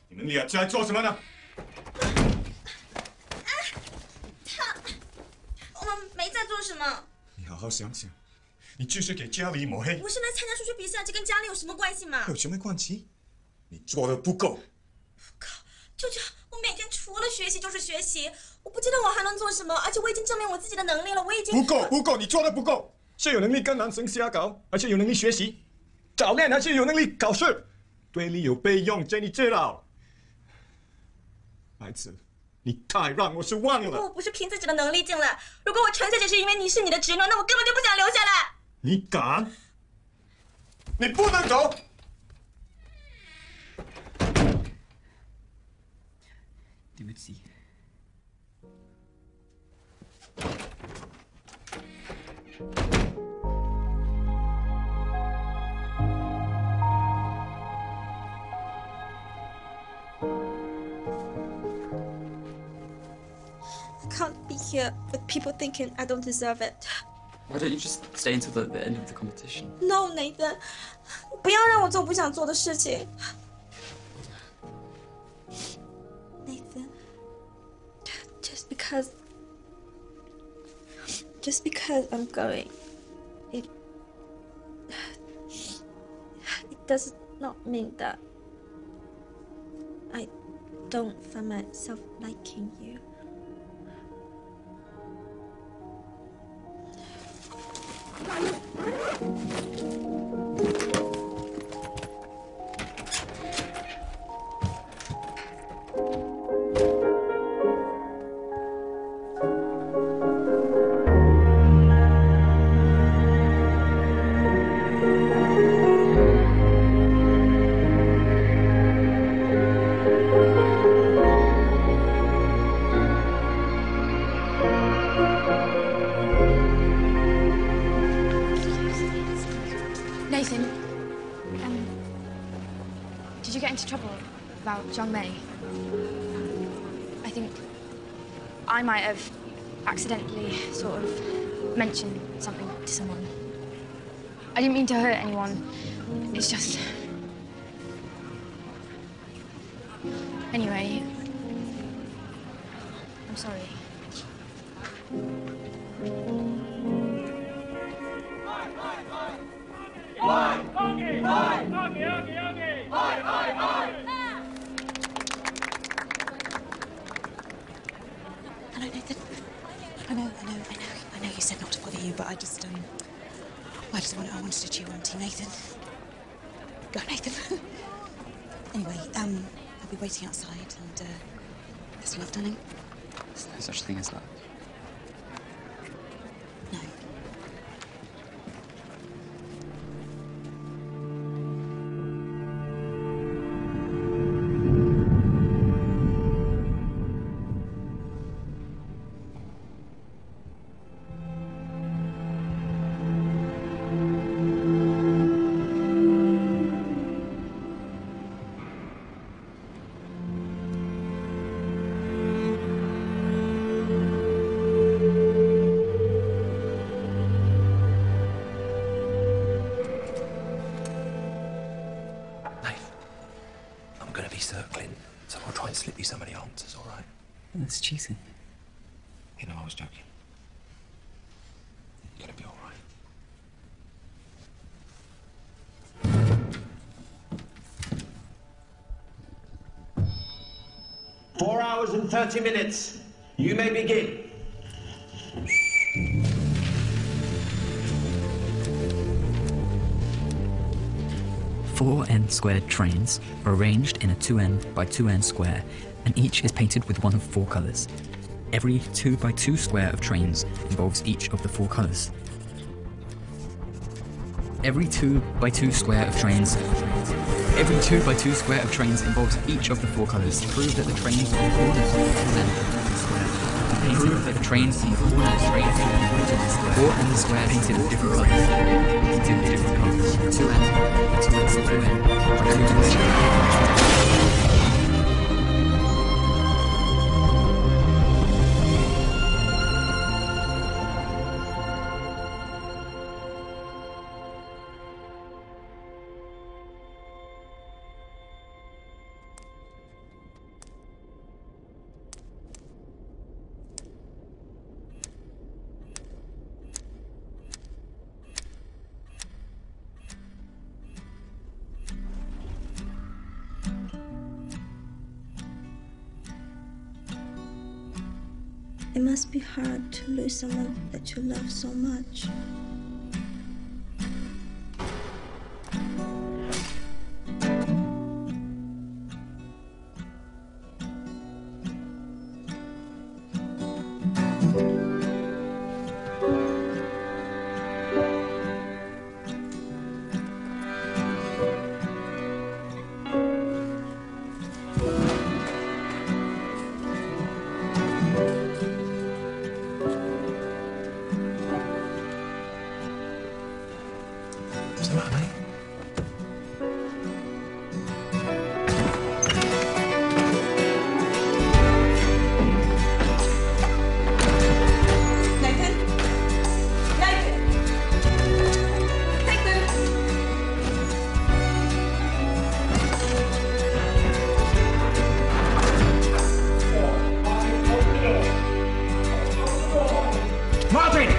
You们俩在做什么呢？我们没在做什么。你好好想想，你就是给家里抹黑。我是来参加数学比赛，这跟家里有什么关系吗？有什么关系？你做的不够。舅舅，我每天除了学习就是学习，我不知道我还能做什么，而且我已经证明我自己的能力了，我已经不够，你做的不够。是有能力跟男生瞎搞，还是有能力学习？早恋还是有能力考试？对你有备用，Jenny知道。孩子，你太让我失望了。如果我不是凭自己的能力进来，如果我纯粹只是因为你是你的侄女，那我根本就不想留下来。你敢？你不能走。对不起。I can't be here with people thinking I don't deserve it. Why don't you just stay until the end of the competition? No, Nathan. 不要让我做不想做的事情。Nathan, just because I'm going, it does not mean that I don't find myself liking you. Nathan, did you get into trouble about Zhang Mei? I think I might have accidentally sort of mentioned something to someone. I didn't mean to hurt anyone. It's just... Anyway, I'm sorry. Hello, Nathan. I know you said not to bother you, but I wanted to cheer on Team Nathan. Go, Nathan. Anyway, I'll be waiting outside and, best of luck, darling. There's no such thing as that. No. I'm going to be circling, so I'll try and slip you some of the answers, all right? That's cheating. You know, I was joking. You're going to be all right. 4 hours and 30 minutes. You may begin. Four n-squared trains are arranged in a 2n by 2n square, and each is painted with one of four colours. Every 2 by 2 square of trains involves each of the four colours. Every 2 by 2 square of trains involves each of the four colours. To prove that the trains are corners and prove that the trains are corners, 4 n square painted with different colours. Painted with different colours. 2n, 2n, 2n, by 2n. It must be hard to lose someone that you love so much. What's the matter, mate? Nathan? Nathan? Nathan? Martin!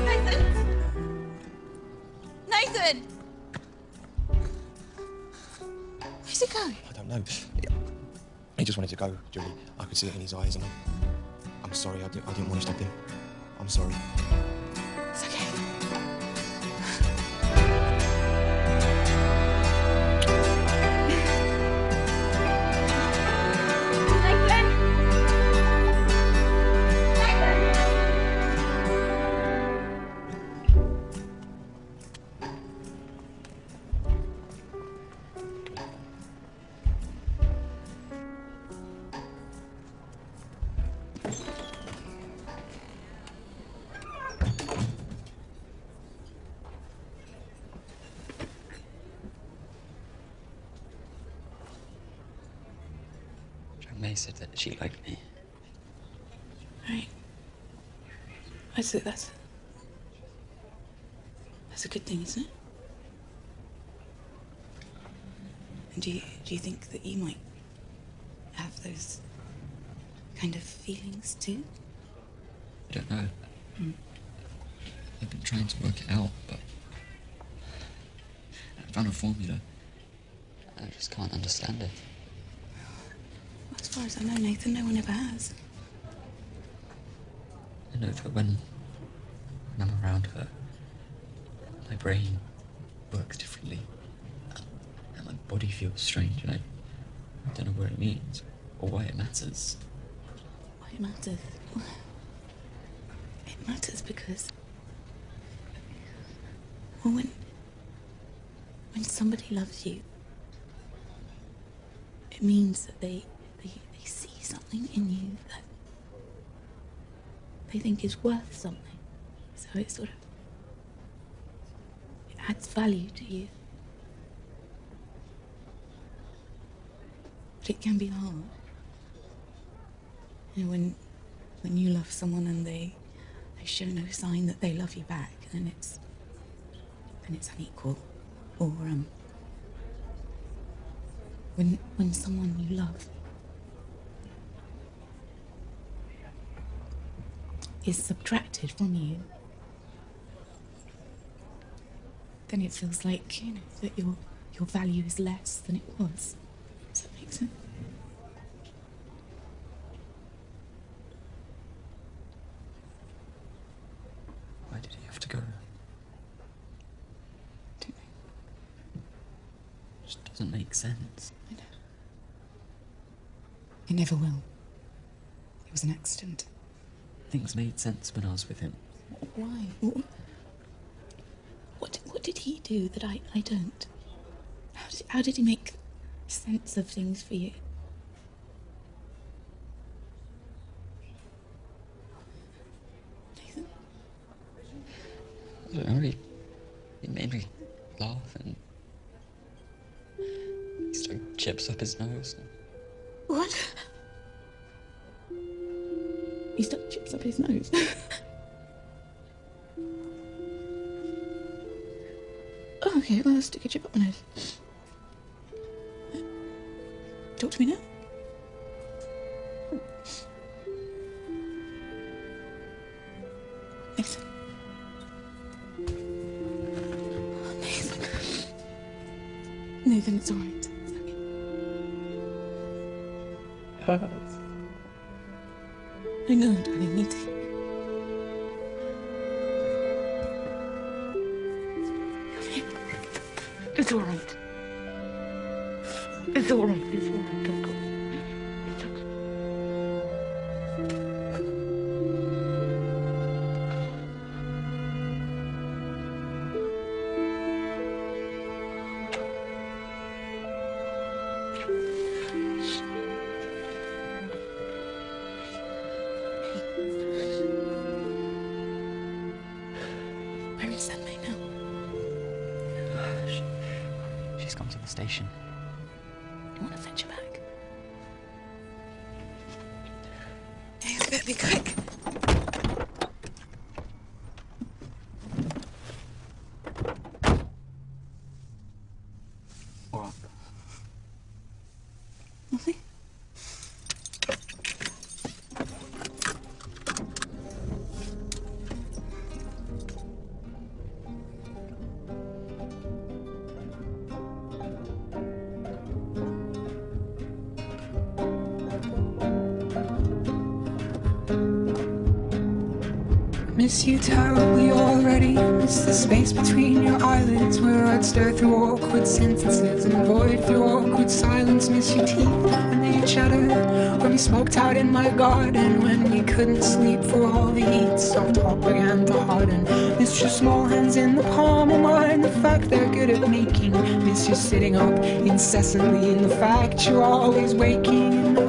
Nathan? Nathan! Where's he going? I don't know. He just wanted to go, Julie. I could see it in his eyes, and I'm sorry. I didn't want to stop him. I'm sorry. It's okay. May said that she liked me. Right. That's a good thing, isn't it? And do you think that you might have those kind of feelings too? I don't know. I've been trying to work it out, but I found a formula. I just can't understand it. As far as I know, Nathan, no one ever has. I know that when I'm around her, my brain works differently. And my body feels strange, and I don't know what it means or why it matters. Why it matters? It matters because... Well, when somebody loves you, it means that they see something in you that they think is worth something. So it sort of... it adds value to you. But it can be hard. You know, when you love someone and they show no sign that they love you back, then it's unequal. Or when someone you love is subtracted from you, then it feels like, you know, that your value is less than it was. Does that make sense? Why did he have to go? Don't know. Just doesn't make sense. I know. It never will. It was an accident. Things made sense when I was with him. Why? What did he do that I don't? How did he make sense of things for you? Nathan? I don't know, he made me laugh, and he stuck chips up his nose. What? He stuck chips up his nose. Oh, okay, well, I'll stick a chip up my nose. Talk to me now. Nathan. Oh, Nathan. Nathan, it's all right. It's okay. hurts. I know, darling, me too. It's all right. It's all right. It's all right. Don't go. It's okay. Where is that right now? She's gone to the station. You want to fetch her back? Hey, you better be quick. What? Nothing. Miss you terribly already. Miss the space between your eyelids where I'd stare through awkward sentences and avoid through awkward silence. Miss your teeth when they chattered, when we smoked out in my garden, when we couldn't sleep for all the heat. Soft talk began to harden. Miss your small hands in the palm of mine, the fact they're good at making. Miss you sitting up incessantly in the fact you're always waking in the